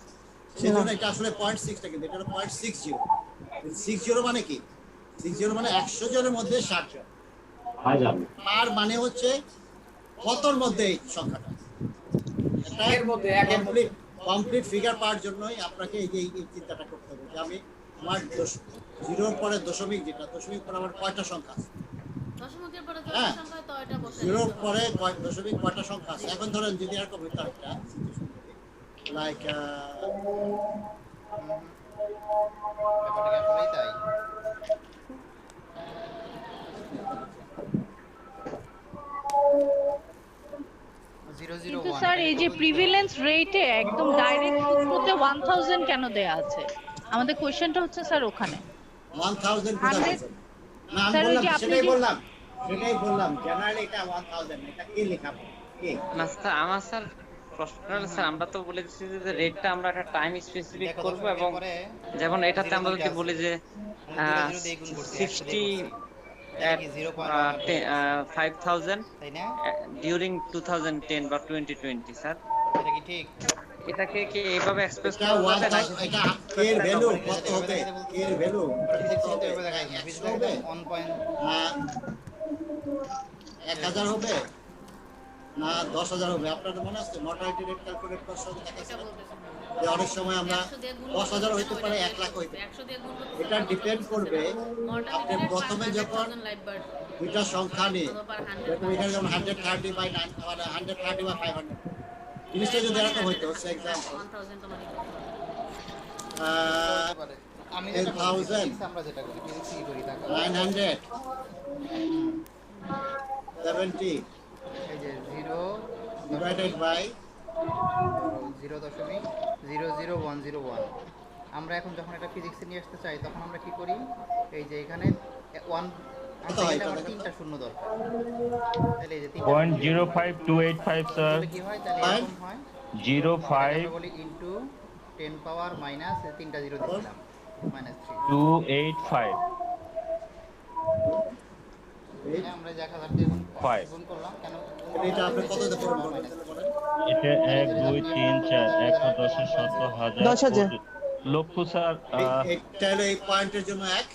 সেজন্য এটা আসলে 0.6টা, কিন্তু এটা হলো 0.60। 60 মানে কি? 60 মানে 100 জনের মধ্যে 60 জন। আর মানে হচ্ছে কতর মধ্যে এই সংখ্যাটা? এর মধ্যে কমপ্লিট ফিগার পাওয়ার জন্যই আপনাকে এই চিন্তাটা করতে হবে যে আমি আমার 0 পরে দশমিক, যেটা দশমিক পরে আমার কয়টা সংখ্যা আছে? হ্যাঁ, 0 পরে দশমিক কয়টা সংখ্যা আছে? এখন ধরেন যদি এরকম হইতো একটা লাইক কিন্তু স্যার এই যে প্রিভিলেন্স রেটে একদম ডাইরেক্ট সূত্রতে 1000 কেন দেয়া আছে? আমাদের কোশ্চেনটা হচ্ছে স্যার ওখানে 1000 কোথায় আছে? না আমি স্যার, ওই বললাম যে আপনি সেটাই যে- বললাম জেনারেলি এটা 1000, এটা কি লেখা? কে না স্যার আমার স্যার প্রশ্নটা হলো স্যার আমরা তো বলে দিচ্ছি যে রেটটা আমরা একটা টাইম স্পেসিফিক করব এবং যেমন এটাতে আমরা যদি বলি যে 60 at 5000 during 2010 বা 2020 স্যার এটা কি ঠিক? এটাকে কি এইভাবে এক্সপ্রেস এটা করা যাবে না 1000 এটা কে এর ভ্যালু কত হবে কে এর ভ্যালু কত হবে এভাবে দেখাই না। 100 হবে 1000 হবে না 10000 হবে আপনাদের মনে আছে মর্টালিটি রেট ক্যালকুলেট করার সময় দেখাচ্ছে যে অনেক সময় আমরা 10000 হইতে পারে 1 লাখ হইতে পারে এটা ডিপেন্ড করবে আপনি প্রথমে যখন দুইটা সংখ্যা নিয়ে যেরকম এখানে যেমন 130 বাই 9 130 বাই 500 জিনিসটা যদি এরকম হইতো সে এক্সাম্পল আমি যেটা করি 1000 physics আমরা যেটা করি ফিজিক্স কি করি দেখো 970 এই যে 0 divided by 0.00101 আমরা এখন যখন এটা ফিজিক্সে নিয়ে আসতে চাই তখন আমরা কি করি এই যে এখানে 1 আমার তিনটা শূন্য দরকার তাহলে এই যে 0.05285 স্যার তাহলে কি হয় তাহলে এরকম হয় 05 আমরা বলি ইনটু 10 পাওয়ার মাইনাস তিনটা জিরো দিলাম -3 285 হ্যাঁ আমরা যে 1000 দিয়ে গুণ করলাম কেন এটা আপনি কত দিয়ে পূরণ করবেন এটা 1 2 3 4 110 100,000 লক্ষ স্যার এটা হলো এই পয়েন্টের জন্য 1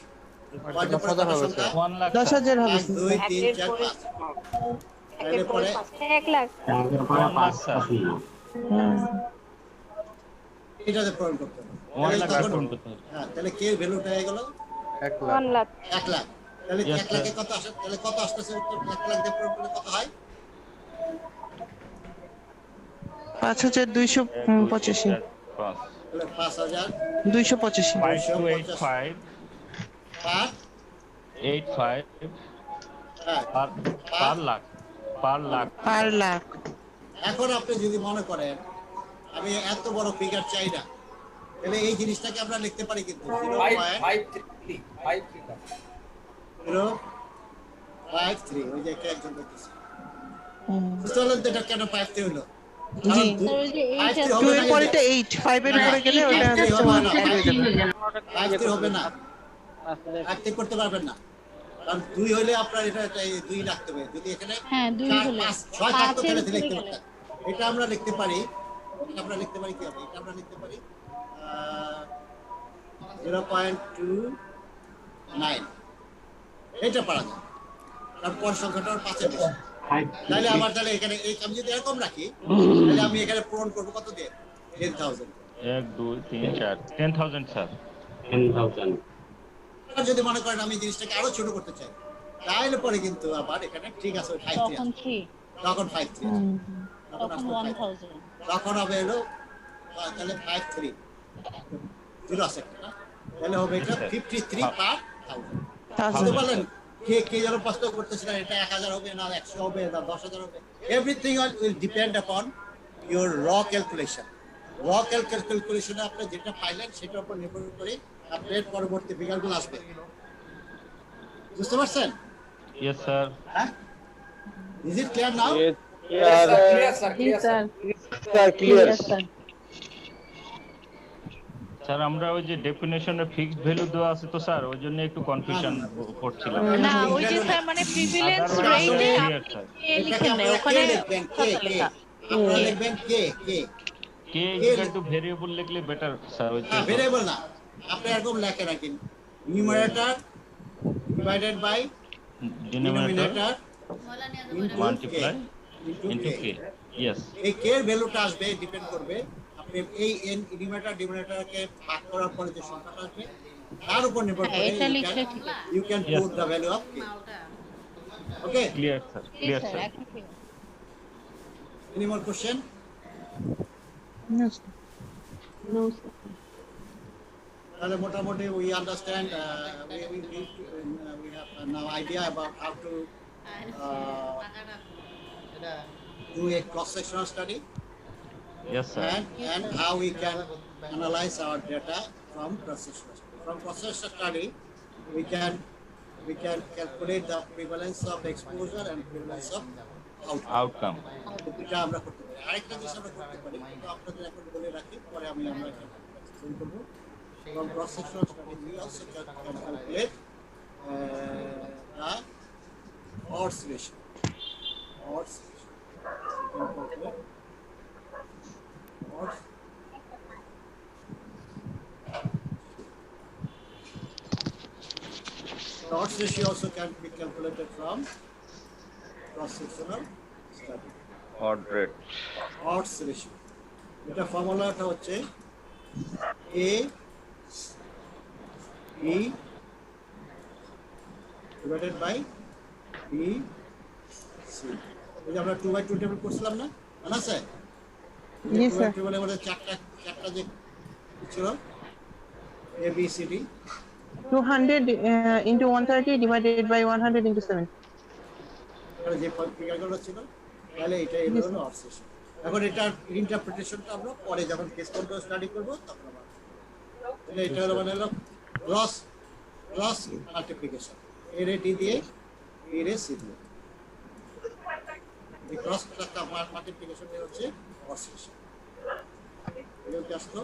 পয়েন্টের পরে কত সংখ্যা 1 লাখ 10,000 হবে 1 2 3 4 5 তাহলে পরে 1 লাখ 1 লাখ স্যার এটাতে পূরণ করতে হবে 1 লাখ পূরণ করতে হবে হ্যাঁ তাহলে কে ভ্যালুটা হয়ে গেল 1 লাখ 1 লাখ তাহলে 1 লাখে কত আসে তাহলে কত আসতেছে উত্তর 1 লাখ দিয়ে পূরণ করলে কত হয় 5285 তাহলে 5000 285 5285 পার 85 হ্যাঁ পার লাখ পার লাখ এখন আপনি যদি মনে করেন আমি এত বড় ফিগার চাই না তাহলে এই জিনিসটাকে আমরা লিখতে পারি কিন্তু 0.053 ওই যে একজন বলতেছে বুঝতে পারলেন তো এটা কেন 53 হলো জি কারণ 2 এর পরে এটা 8 5 এর উপরে গেলে ওটা হচ্ছে 53 হবে না 53 করতে পারবেন না কারণ 2 হইলে আপনার এটা 2 রাখতে হবে যদি এখানে হ্যাঁ 2 4 হলো 5 6 থাকতো তাহলে লিখতে পারতেন এটা আমরা লিখতে পারি কি হবে এটা আমরা লিখতে পারি 0.29 এটা পারা যায় কারণ পর সংখ্যাটা 5 এর বেশি তাহলে আমার তাহলে এখানে এই আমি যদি এরকম রাখি তাহলে আমি এখানে পূরণ করব কত দিয়ে 10000 1 2 3 4 10000 স্যার 10,000 যদি মনে করেন আমি জিনিসটাকে আরো ছোট করতে চাই তাহলে পরে কিন্তু আবার এখানে ঠিক আছে 53 তখন 3 তখন 53 তখন 1000 তখন হবে হলো তাহলে 53 জিরো আছে না তাহলে হবে এটা 53 পার 1000 বুঝতে পারলেন কে যেন প্রশ্ন করতেছিলেন এটা 1000 হবে না 100 হবে না 10000 হবে এভরিথিং উইল ডিপেন্ড আপন ইওর র ক্যালকুলেশন ক্যালকুলেশনে আপনি যেটা পাইলেন সেটার উপর নির্ভর করে আপনার পরবর্তী ফিগারগুলো আসবে বুঝতে পারছেন ইয়েস স্যার হ্যাঁ is it clear now sir আমরা ওই যে ডেফিনেশনে ফিক্সড ভ্যালু দেওয়া আছে তো স্যার ওই জন্য একটু কনফিউশন করছিলাম না ওই যে স্যার মানে প্রিভিলেন্স রেটে আপনি লিখেন না ওখানে আপনারা লিখবেন কে ইকুয়াল টু ভেরিয়েবল লিখলে বেটার স্যার ওই ভেরিয়েবল না আপনি এরকম লেখেন নাকি numerator divided by denominator multiply into K yes এই কে এর ভ্যালুটা আসবে ডিপেন্ড করবে আপনি এই এন নিউমারেটর ডিনোমিনেটরকে ভাগ করার পরে যে সংখ্যাটা আসবে তার উপর নির্ভর করে এটা লিখলে ঠিক you can put the value of K okay clear sir any more question No. তাহলে মোটামুটি we understand we have now idea about how to do a cross-sectional study yes sir and how we can analyze our data from cross-sectional study. From cross-sectional study we can calculate the prevalence of exposure and prevalence of outcome. দুটা আমরা করতে পারি। আরেকটা জিনিস আমরা করতে পারি, কিন্তু আপনাদের এখন বলে রাখি, পরে আমরা এক্সপ্লেইন করব। From cross-sectional study, we also can calculate the odds ratio. Odds ratio. We can calculate odds. The odds ratio also can be calculated from cross-sectional study. Odd rate. Odds ratio. এটা ফর্মুলাটা হচ্ছে A B divided by B C. এই যে আমরা 2/2 table করছিলাম না, মনে আছে? জি স্যার। টেবিলে আমাদের চারটা যে ছিল A B C D, 200 into 130 divided by 100 into 7. এখানে যে ফিগারগুলো ছিল, তাহলে এটাই হলো odds ratio। এখন এটার ইন্টারপ্রিটেশনটা আমরা পরে যখন কেস করব স্টাডি করব তখন আমরা তাহলে এটা হলো মানে হলো ক্রস মাল্টিপ্লিকেশন, এ রে ডি দিয়ে বি রে সি দিয়ে, এই ক্রস মাল্টিপ্লিকেশন এর হচ্ছে odds ratio। এটা আসলো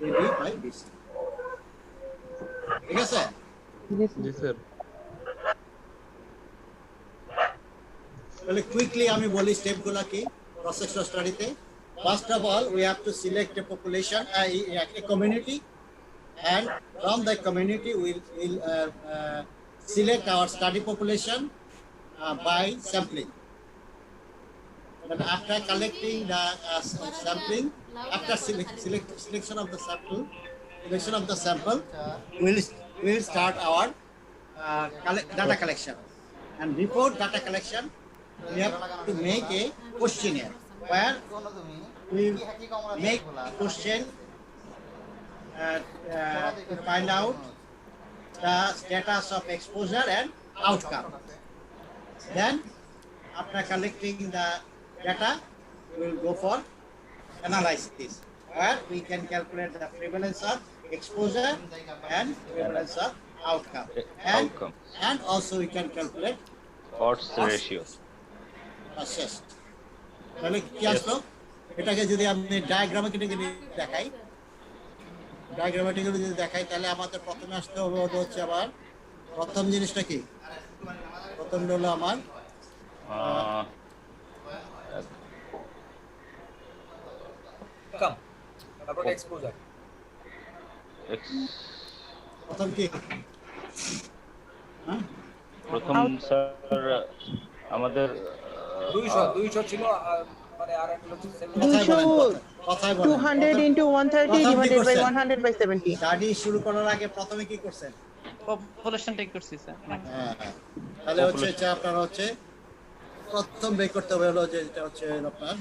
A B by B C, ঠিক আছে? জি স্যার। তাহলে কুইকলি আমি বলি স্টেপগুলো কি cross-sectional স্টাডিতে। First of all, we have to select a population, a community, and from the community we'll select our study population by sampling. But after collecting the sampling, after selection of the sample, we'll start our data collection. And before data collection, we have to make a questionnaire where we make a question to find out the status of exposure and outcome. Then, after collecting the data, we will go for analysis, where we can calculate the prevalence of exposure and prevalence of outcome. And also we can calculate odds ratio. assessed. তাহলে কি আসলো? এটাকে যদি আমি ডায়াগ্রামেটিক্যালি দেখাই, যদি দেখাই, তাহলে আমাদের প্রথমে আসতে হবে হচ্ছে আবার প্রথম জিনিসটা কি? প্রথম হলো আমার তারপর এক্সপোজার। প্রথম কি? প্রথম স্যার আমাদের 200 ছিল, মানে আর একটা হচ্ছে 200 into 130 divided by 100 by 70. Study শুরু করার আগে প্রথমে কি করছেন? পপুলেশন টেক করছি স্যার। হ্যাঁ, তাহলে হচ্ছে এটা আপনার হচ্ছে প্রথম বের করতে হবে হলো যে এটা হচ্ছে আপনার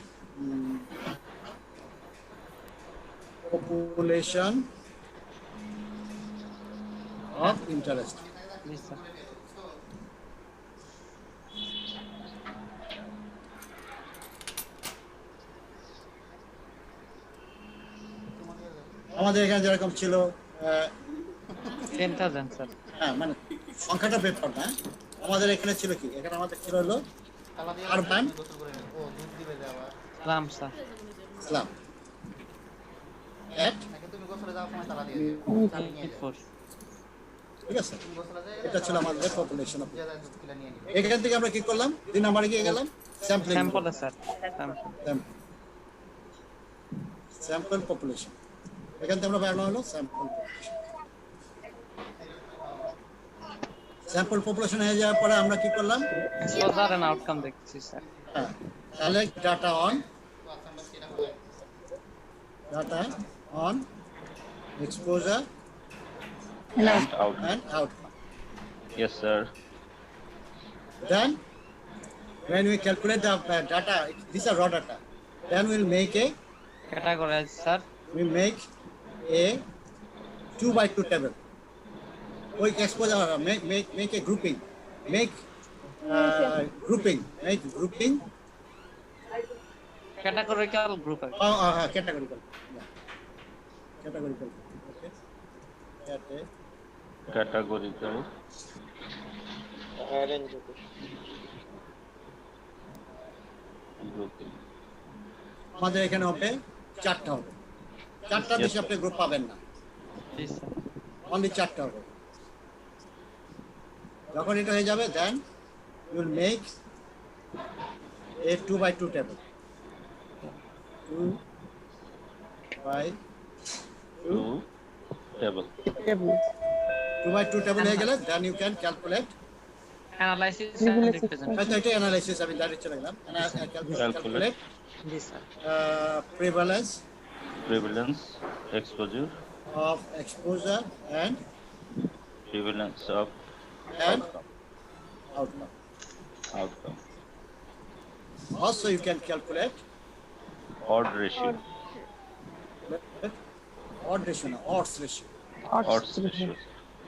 population of interest. G sir. আমাদের এখানে যেরকম ছিল 10,000 স্যার। হ্যাঁ, মানে সংখ্যাটা ব্যাপার না, আমাদের এখানে ছিল কি? এখানে আমাদের ছিল হলো আরবান সালাম স্যার। ইসলাম এট তুমি গোসলে যাওয়ার সময় তালা দিয়ে দিও। ঠিক আছে, এটা ছিল আমাদের পপুলেশন। নিয়ে নিও। এখান থেকে আমরা কি করলাম? 2 নম্বরে গিয়ে গেলাম sampling, sample sir. Sample population. এখান থেকে আমরা বানানো হলো স্যাম্পল পপুলেশন। স্যাম্পল পপুলেশন হয়ে যাওয়ার পরে আমরা কি করলাম? এক্সপোজার এন্ড আউটকাম দেখছি স্যার। হ্যাঁ, collect data on exposure and outcome. Yes sir. Then when we calculate the data, these are raw data, then we'll make a categorize sir, we make a 2/2 table. We exposure, make a grouping, make grouping categorical group. Categorical, yeah. Categorical, okay. Categorical. আমাদের এখানে হবে 4টা হবে, 4টার বেশি আপনি group পাবেন না, only 4টা হবে। যখন এটা হয়ে যাবে then you will make a 2x2 table, 2x2 table হয়ে গেলে then you can calculate analysis হয়তো এটা অ্যানালাইসিস আমি ডাইরেক্ট চলে গেলাম, calculate prevalence, exposure of exposure and prevalence of outcome. Also you can calculate Odd ratio. odds ratio. Odds ratio.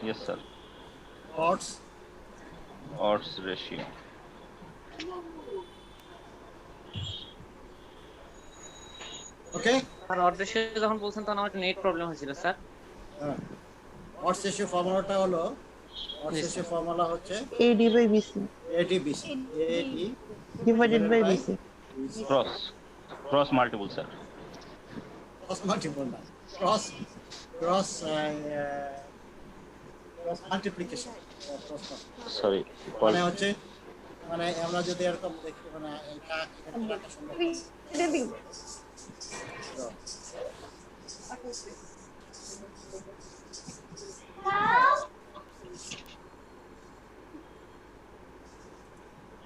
Yes, sir. Odds ratio. Okay? R odd ratio যখন বলছেন তখন আমার net problem হয়েছিল sir. odds ratio ফর্মুলাটা হলো odds ratio formula হচ্ছে AD/BC divided by BC. Cross multiple, sir. Cross multiple না, cross multiplication. Sorry. মানে হচ্ছে মানে আমরা যদি এরকম দেখি মানে এটা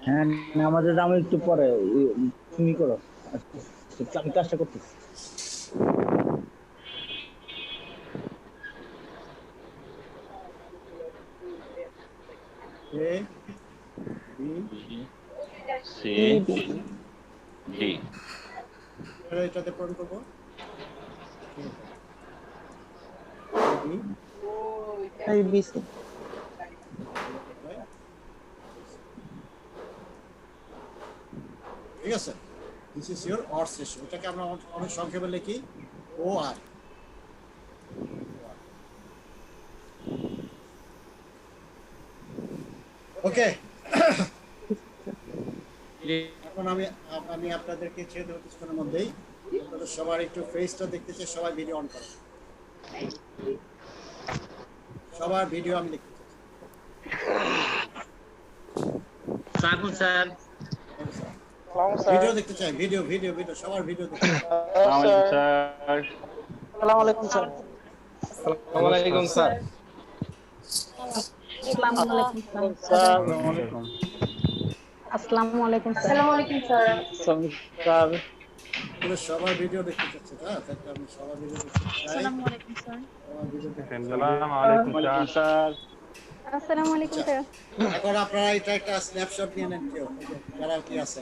হ্যাঁ আমাদের দাম একটু পরে তুমি করো, আমি কাজটা করতেছি। A B C D. এটাতে পূরণ করব BC. ঠিক আছে, this is your odds ratio। এটাকে আমরা অনেক সংক্ষেপে লিখি OR। ওকে, এখন আমি আপনাদেরকে ছেড়ে দেবো কিছুক্ষণের মধ্যেই। আপনাদের সবার একটু ফেসটা দেখতে চাই, সবাই ভিডিও অন করেন, সবার ভিডিও আমি দেখতে চাই। স্যার ভিডিও দেখতে চাই, ভিডিও সবার ভিডিও দেখতে চাই। আসসালামু আলাইকুম স্যার। আসসালামু আলাইকুম স্যার। আসসালামু আলাইকুম স্যার। সবার ভিডিও দেখতে চাচ্ছে না, তাই আমি সবার ভিডিও দেখতে চাই। আসসালামু আলাইকুম স্যার। আসসালামু আলাইকুম স্যার। এখন আপনারা এটা একটা স্ন্যাপশট নিয়ে নেন, কেউ যারা কি আছে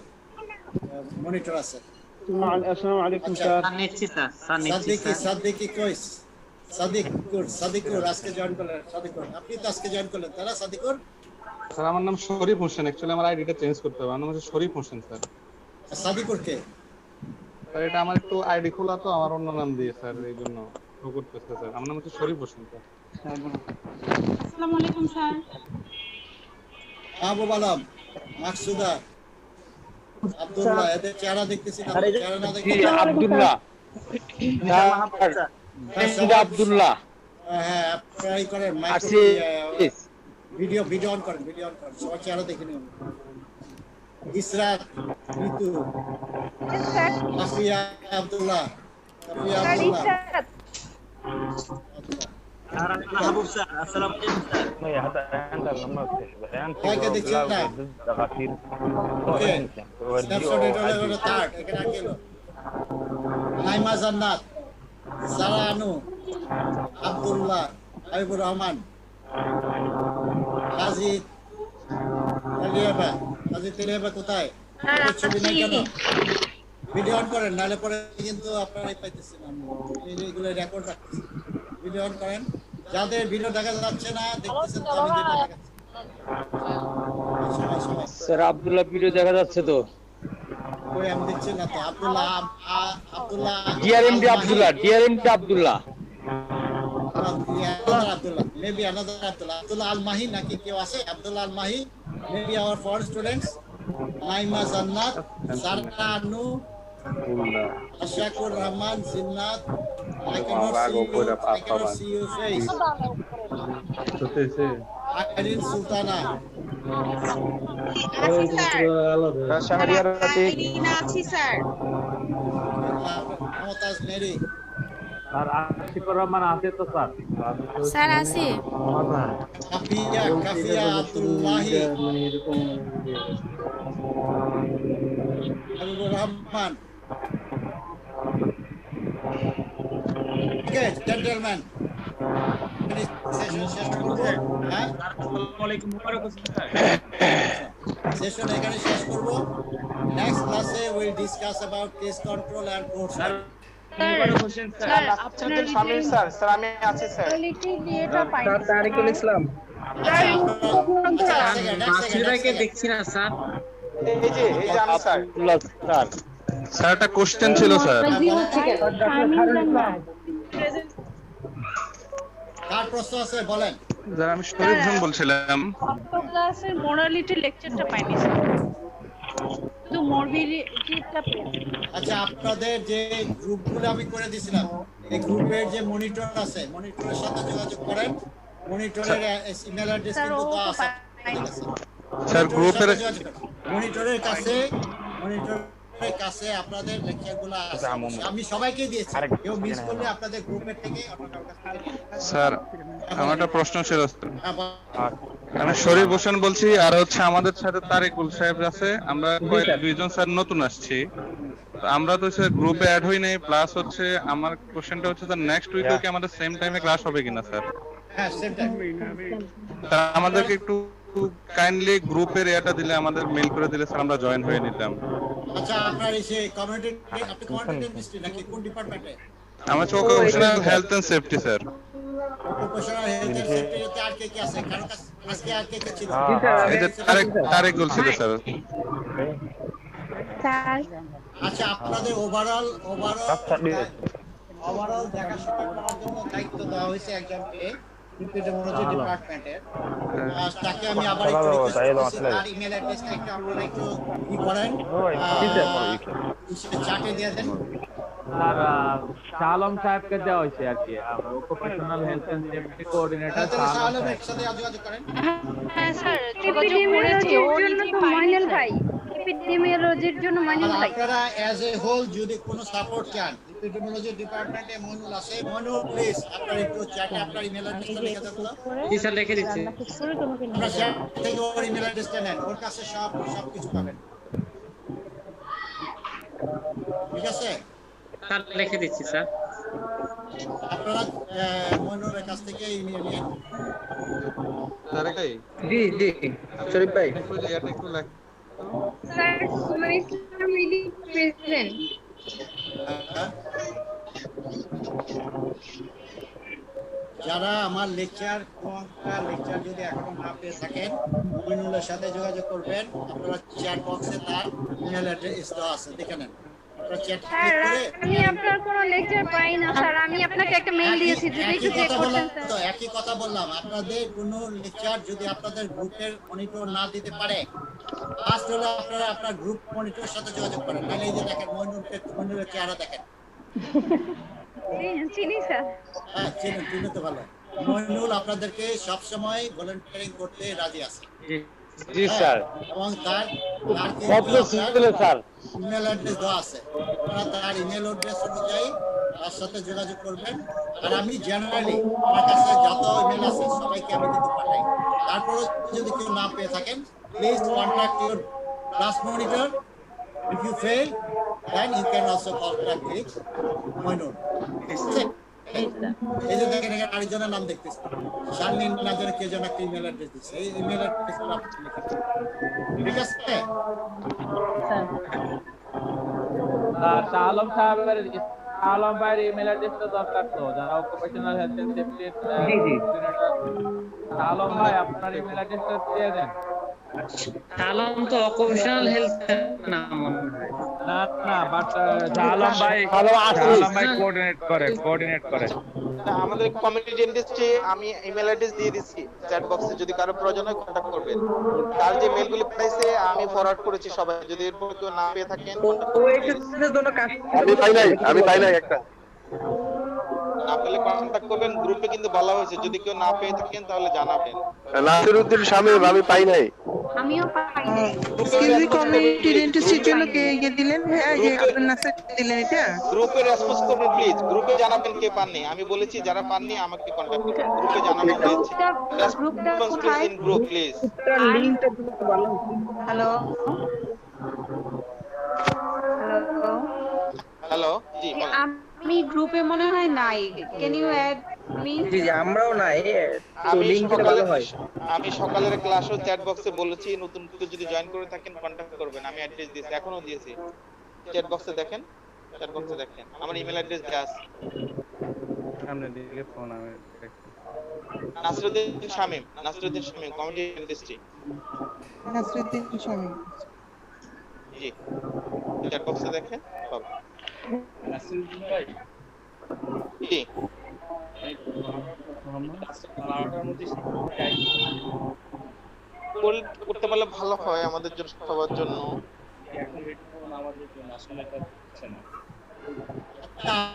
মনিটর আছে। আসসালামু আলাইকুম স্যার। নিচ্ছি স্যার। সাদিকি কইস, সাদিকুর আজকে জয়েন করলেন। সাদিকুর আপনি তো আজকে জয়েন করলেন তাই না? সাদিকুর স্যার আমার নাম শরীফ হোসেন, অ্যাকচুয়ালি আমার আইডিটা চেঞ্জ করতে হবে, আমার নাম হচ্ছে শরীফ হোসেন স্যার। সাদিকুর কে স্যার এটা আমার একটু আইডি খোলা তো আমার অন্য নাম দিয়ে স্যার, এই জন্য শো করতেছে স্যার। আমার নাম হচ্ছে শরীফ হোসেন স্যার। আসসালামু আলাইকুম স্যার। আবু বালাম, মাকসুদা, আব্দুল্লাহ, এদের চেহারা দেখতেছি না, চেহারা না দেখতে আব্দুল্লাহ আব্দুল্লাহ হ্যাঁ ট্রাই করেন, ভিডিও অন করেন, সবার চেহারা দেখে নিন। ইসরাত, ঋতু, আফিয়া আব্দুল্লাহ, মাহবুব স্যার। আসসালামু আলাইকুম স্যার। কাকে দেখছেন না? ওকে, স্ন্যাপশট এটা হলো থার্ড, এখানে কি হলো? নাইমা জান্নাত, সারা আনু, আব্দুল্লাহ, হাবিবুর রহমান, কাজী তেলিয়াবা কোথায়? ছবি নাই কেন? ভিডিও অন করেন, নাহলে পরে কিন্তু আপনারা পাইতেছেন, এইগুলো রেকর্ড রাখতেছি। ভিডিও অন করেন, যাদের ভিডিও দেখা যাচ্ছে না দেখতেছেন তো আমি যেটা দেখাচ্ছি। স্যার আব্দুল্লাহ ভিডিও দেখা যাচ্ছে তো? ওই আমি দেখছি না তো। Abdullah ডিআরএমডি Abdullah maybe another Abdullah Al Mahi নাকি কেউ আছে? Abdullah Al Mahi, maybe our foreign students, Naima Jannat, Sara Anu, Ashakur Rahman, Jinnat. I cannot see your face. Irene Sultana. Shahriar Atik, Momtaz Mary. Sir Ashikur Rahman আছে তো স্যার? স্যার আছে। Kafia Abdullahi, Habibur Rahman. Okay, gentlemen. Session শেষ করব। হ্যাঁ, আসসালামু আলাইকুম, মুবারক হোসেন স্যার। সেশন এখানে শেষ করব। নেক্সট ক্লাসে will discuss about case control and cohort sir আপনার শামিল স্যার, স্যার আমি আছি স্যার। কোয়ালিটি নিয়েটা পাইনি তারিকুল ইসলাম। নাসির ভাইকে দেখছি না স্যার। এই যে আমি স্যার। স্যার একটা কোশ্চেন ছিল স্যার। কার প্রশ্ন আছে বলেন। স্যার আমি শরীফ খান বলছিলাম। সপ্তম ক্লাসের মোরালিটি লেকচারটা পাইনি স্যার, শুধু মরবিলিটিটা পেয়েছি। আচ্ছা, আপনাদের যে গ্রুপগুলো আমি করে দিয়েছিলাম, এই গ্রুপের যে মনিটর আছে, মনিটরের সাথে যোগাযোগ করেন। মনিটরের ইমেল অ্যাড্রেস কিন্তু দেওয়া আছে। স্যার গ্রুপের মনিটরের কাছে আপনাদের লেকচারগুলো আছে। আমি সবাইকে দিয়েছি, কেউ মিস করলে আপনাদের গ্রুপের থেকে স্যার আমার একটা প্রশ্ন ছিল স্যার। আমি শরীফ হোসেন বলছি, আর হচ্ছে আমাদের সাথে তারিকুল সাহেব আছে। আমরা দুইজন স্যার নতুন আসছি, আমরা তো স্যার গ্রুপে অ্যাড হই নাই। প্লাস হচ্ছে আমার কোশ্চেনটা হচ্ছে স্যার নেক্সট উইকে কি আমাদের সেম টাইমে ক্লাস হবে কিনা স্যার? হ্যাঁ, সেম টাইম। তা আমাদেরকে একটু কাইন্ডলি গ্রুপের এটা দিলে, আমাদের মেইল করে দিলে স্যার আমরা জয়েন হয়ে নিতাম। আচ্ছা, আপনার এই যে কমিউনিটি, আপনি কমিউনিটি ডেন্টিস্ট্রি নাকি কোন ডিপার্টমেন্টে? আমার occupational health and safety sir. Occupational health and সেফটিতে আর কে কে আছে? কারো কাছে আজকে আর কে কে ছিল? এই যে তারিকুল ছিল স্যার। আচ্ছা, আপনাদের ওভারঅল দেখাশোনা করার জন্য দায়িত্ব দেওয়া হয়েছে একজনকে ইপিডেমিওলজি ডিপার্টমেন্টের। তাকে আমি আবার একটু রিকোয়েস্ট করছি, তার ইমেল অ্যাড্রেসটা একটু আপনারা একটু কি করেন, চার্টে দিয়ে দেন। স্যার শালম সাহেবকে দেওয়া হয়েছে আর কি, occupational health and safety coordinator Salam একসাথে যোগাযোগ করেন। হ্যাঁ স্যার, যোগাযোগ করেছি, ও নিজেই পাইনি স্যার। এপিডেমিওলজির জন্য মাইনুল ভাই, আপনারা অ্যাজ এ হোল যদি কোনো সাপোর্ট চান, এপিডেমিওলজি ডিপার্টমেন্টে মইনুল আছে। মইনুল প্লিজ আপনারা একটু চ্যাটে আপনার ইমেল অ্যাড্রেসটা লিখে দেন তো। জি স্যার, লিখে দিচ্ছি। আপনারা চ্যাট থেকে ওর ইমেল অ্যাড্রেসটা নেন, ওর কাছে সব কিছু পাবেন। ঠিক আছে, স্যার লিখে দিচ্ছি স্যার। আপনারা মইনুলের কাছ থেকে ইমেল নিন। স্যার এটাই। জি জি শরীফ ভাই। এটা একটু লেখ। স্যার সুমন ইসলাম রিডি প্রেজেন্ট। যারা আমার লেকচার যদি এখনো না পেয়ে থাকেন, মইনুলের সাথে যোগাযোগ করবেন। আপনারা চ্যাট বক্সে তার ইমেল অ্যাড্রেস দেওয়া আছে, দেখে নেন। আপনারা চ্যাট স্যার ক্লিক করে আমি আপনার কোনো লেকচার পাই না স্যার, আমি আপনাকে একটা মেইল দিয়েছি, যদি একটু চেক করতেন স্যার। তো একই কথা বললাম, আপনাদের কোনো লেকচার যদি আপনাদের গ্রুপের মনিটর না দিতে পারে, ফার্স্ট হলো আপনারা আপনার গ্রুপ মনিটরের সাথে যোগাযোগ করেন। নাহলে এই যে দেখেন মইনুলের চেহারা দেখেন। চিনি স্যার। হ্যাঁ, চিনি তো ভালো। মইনুল আপনাদেরকে সবসময় ভলান্টিয়ারিং করতে রাজি আছে। জি স্যার। এবং তার স্যার ইমেল অ্যাড্রেস দেওয়া আছে। আপনারা তার ইমেল অ্যাড্রেস অনুযায়ী তার সাথে যোগাযোগ করবেন। আর আমি জেনারেলি আমার কাছে যত ইমেল আছে সবাইকে আমি কিন্তু পাঠাই। তারপরে যদি কেউ না পেয়ে থাকেন, please contact your class monitor. If you fail, then you can also contact with Moinul. এই যে দেখেন এখানে আরেকজনের নাম দেখতেছি, শারমিন নাজের কে যেন একটা ইমেল অ্যাড্রেস দিচ্ছে। এই ইমেল অ্যাড্রেস ঠিক আছে। শালম সাহেবের শালম ভাইয়ের ইমেল অ্যাড্রেসটা দরকার তো, যারা occupational health and safety coordinator. Salam ভাই আপনার ইমেল অ্যাড্রেসটা দিয়ে দেন। আলম তো অকুপেশনাল হেলথ না মনে হয়। না না, বাট আলম ভাই কোঅর্ডিনেট করে। আমাদের কমিউনিটি ডেন্টিস্টে আমি ইমেল অ্যাড্রেস দিয়ে দিচ্ছি চ্যাট বক্সে, যদি কারো প্রয়োজন হয় কন্টাক্ট করবেন। তার যে মেলগুলি পাঠাইছে আমি ফরওয়ার্ড করেছি সবাই, যদি এরপর কেউ না পেয়ে থাকেন আমি পাই নাই একটা না পেলে কন্টাক্ট করবেন। গ্রুপে কিন্তু বলা হয়েছে যদি কেউ না পেয়ে থাকেন তাহলে জানাবেন। নাসিরউদ্দিন শামীম, আমি পাই নাই। আমিও পাই নাই। এক্সকিউজ কমিউনিটি ডেন্টিস্টের জন্য কে দিলেন ভাইয়া? যে আব্দুল নাসির দিলেন এটা? গ্রুপে রেসপন্স করবেন প্লিজ, গ্রুপে জানাবেন কে পাননি। আমি বলেছি যারা পাননি আমাকে কন্টাক্ট করবেন, গ্রুপে জানানো হয়েছে। Response please in group please. লিংকটা দিলে ভালো হতো। হ্যালো হ্যালো, জি বলেন। আমি গ্রুপে মনে হয় নাই, ক্যান ইউ অ্যাড মি? জি আমরাও নাই, তো লিংকটা ভালো হয়। আমি সকালের ক্লাসও চ্যাট বক্সে বলেছি নতুন কেউ যদি জয়েন করে থাকেন কন্টাক্ট করবেন। আমি অ্যাড্রেস দিয়েছি, এখনো দিয়েছি। চ্যাট বক্সে দেখেন, চ্যাট বক্সে দেখেন আমার ইমেল অ্যাড্রেস দেয়া আছে। সামনে দিকে ফোন আমি দেখছি। Nasiruddin Shamim, community dentistry. নাসিরউদ্দিন শামীম, জি চ্যাট বক্সে দেখেন পাবেন। নাসিরউদ্দিন ভাই, জি করতে পারলে ভালো হয় আমাদের জন্য, সবার জন্য।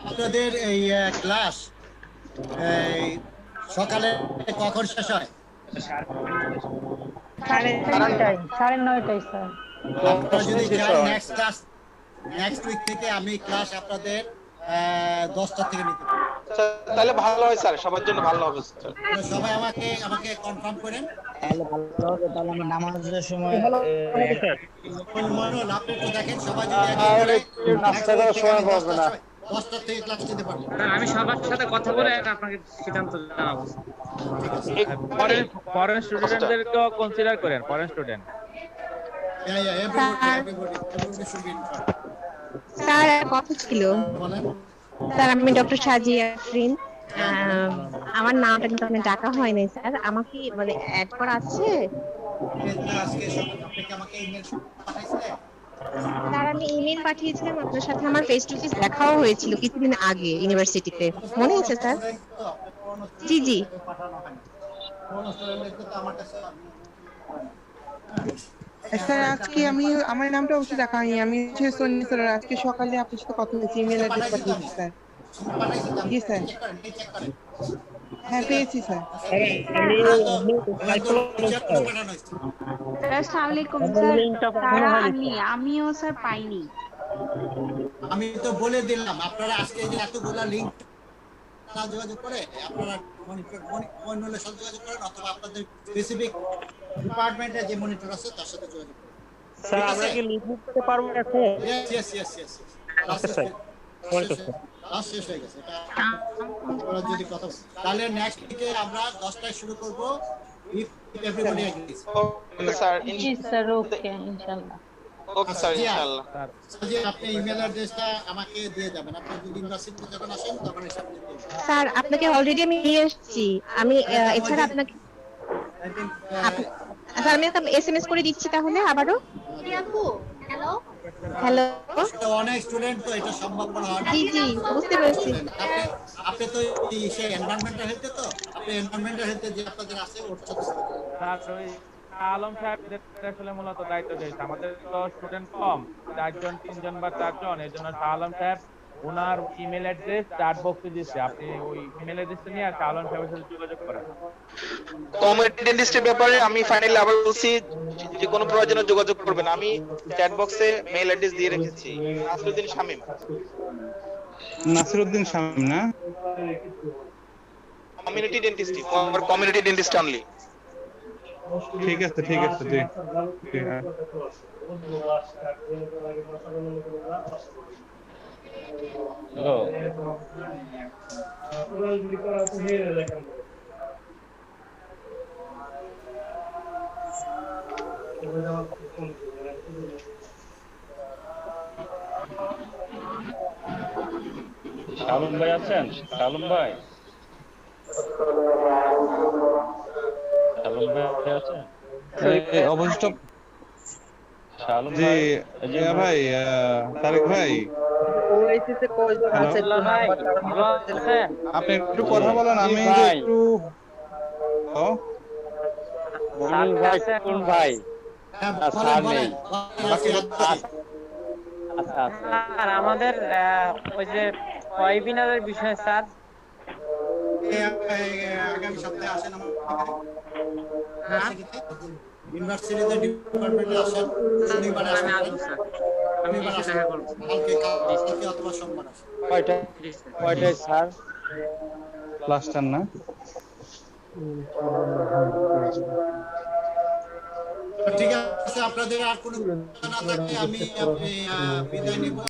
আপনাদের এই ক্লাস এই সকালে কখন শেষ হয়? 9:30 স্যার। আপনারা যদি চান নেক্সট উইক থেকে আমি ক্লাস আপনাদের 10টা থেকে নিতে পারি। তাহলে ভালো হয় স্যার, সবার জন্য ভালো হবে স্যার। সবাই আমাকে কনফার্ম করেন। তাহলে ভালো হবে। তাহলে আমি নামাজের সময় আপনি একটু দেখেন সবাই যদি নাস্তা করার সময় পাবে না, 10টা থেকে ক্লাস নিতে পারবো। আমি সবার সাথে কথা বলে আপনাকে সিদ্ধান্ত জানাবো। ফরেন স্টুডেন্টদেরকেও কনসিডার করেন, ফরেন স্টুডেন্ট। স্যার কথা ছিল। স্যার আমি ডক্টর সাজিয়া আফরিন। আমার নামটা কিন্তু আপনার ডাকা হয় নাই স্যার, আমাকে মানে অ্যাড করা আছে? স্যার আমি ইমেল পাঠিয়েছিলাম, আপনার সাথে আমার ফেস টু ফেস দেখাও হয়েছিল কিছুদিন আগে ইউনিভার্সিটিতে, মনে আছে স্যার? জি জি। স্যার আজকে আমার নামটা অবশ্যই দেখা হয়নি। আমি হচ্ছে সোনিয়া স্যার, আজকে সকালে আপনার সাথে কথা হয়েছে, ইমেল অ্যাড্রেস পাঠিয়েছি স্যার। জি স্যার, হ্যাঁ পেয়েছি স্যার। আসসালামু আলাইকুম স্যার। আমিও স্যার পাইনি। আমি তো বলে দিলাম আপনারা আজকে এই যে এতগুলা লিংক যোগাযোগ করে আপনারা মনিটরের সাথে যোগাযোগ করেন, অথবা আপনাদের স্পেসিফিক ডিপার্টমেন্টের যে মনিটর আছে তার সাথে যোগাযোগ করেন। স্যার আমরা কি লিংক দিতে পারবো এখন? ইয়েস ক্লাস শেষ হয়ে গেছে। এটা আপনারা যদি কথা তাহলে নেক্সট উইকে আমরা 10টায় শুরু করব, if everybody agrees. Okay sir, জি স্যার, ওকে ইনশাআল্লাহ। ওকে স্যার ইনশাআল্লাহ। জি আপনি ইমেল অ্যাড্রেসটা আমাকে দিয়ে যাবেন। আপনি যদি ইউনিভার্সিটিতে যখন আসেন তখন এসে আপনি দিয়ে যাবেন। স্যার আপনাকে অলরেডি আমি দিয়ে এসেছি। আমি এছাড়া আপনাকে স্যার আমি একটা এসএমএস করে দিচ্ছি তাহলে আবারও। হ্যালো, অনেক স্টুডেন্ট তো এটা সম্ভব না হয়। জি জি বুঝতে পেরেছি। আপনি তো সেই এনভায়রনমেন্টাল হেলথে, তো আপনি এনভায়রনমেন্টাল হেলথে যে আপনাদের আছে ওর সাথে স্যার ওই আলম সাহেবদের আসলে মূলত দায়িত্ব দিয়েছে। আমাদের তো স্টুডেন্ট কম, 4জন 3জন বা 4জন, এর জন্য আলম সাহেব ওনার ইমেল অ্যাড্রেস চ্যাট বক্সে দিচ্ছে। আপনি ওই ইমেল অ্যাড্রেসটা নিয়ে আর আলম সাহেবের সাথে যোগাযোগ করেন। কমিউনিটি ডেন্টিস্টের ব্যাপারে আমি ফাইনালি আবার বলছি, যে কোনো প্রয়োজনে যোগাযোগ করবেন। আমি চ্যাট বক্সে মেইল অ্যাড্রেস দিয়ে রেখেছি। নাসিরউদ্দিন শামীম না? Community dentist, for community dentist only. ঠিক আছে জি। শালম ভাই আছেন? শালম ভাই আছেন? অবশিষ্ট জি ভাই তারেক ভাই ওএসিতে কয়জন আছে একটু নাম্বার আপনি একটু কথা বলেন আমি একটু কোন ভাই স্যার নেই আর আমাদের ওই যে ওয়েবিনারের বিষয় স্যার আগামী সপ্তাহে আসেন ইউনিভার্সিটিতে ডিপার্টমেন্টে আসেন শনিবার আসেন শনিবার আসেন কালকে অথবা সোমবার আসেন কয়টায় স্যার ক্লাসটা না ঠিক আছে আপনাদের আর কোনো না থাকলে আমি বিদায় নিব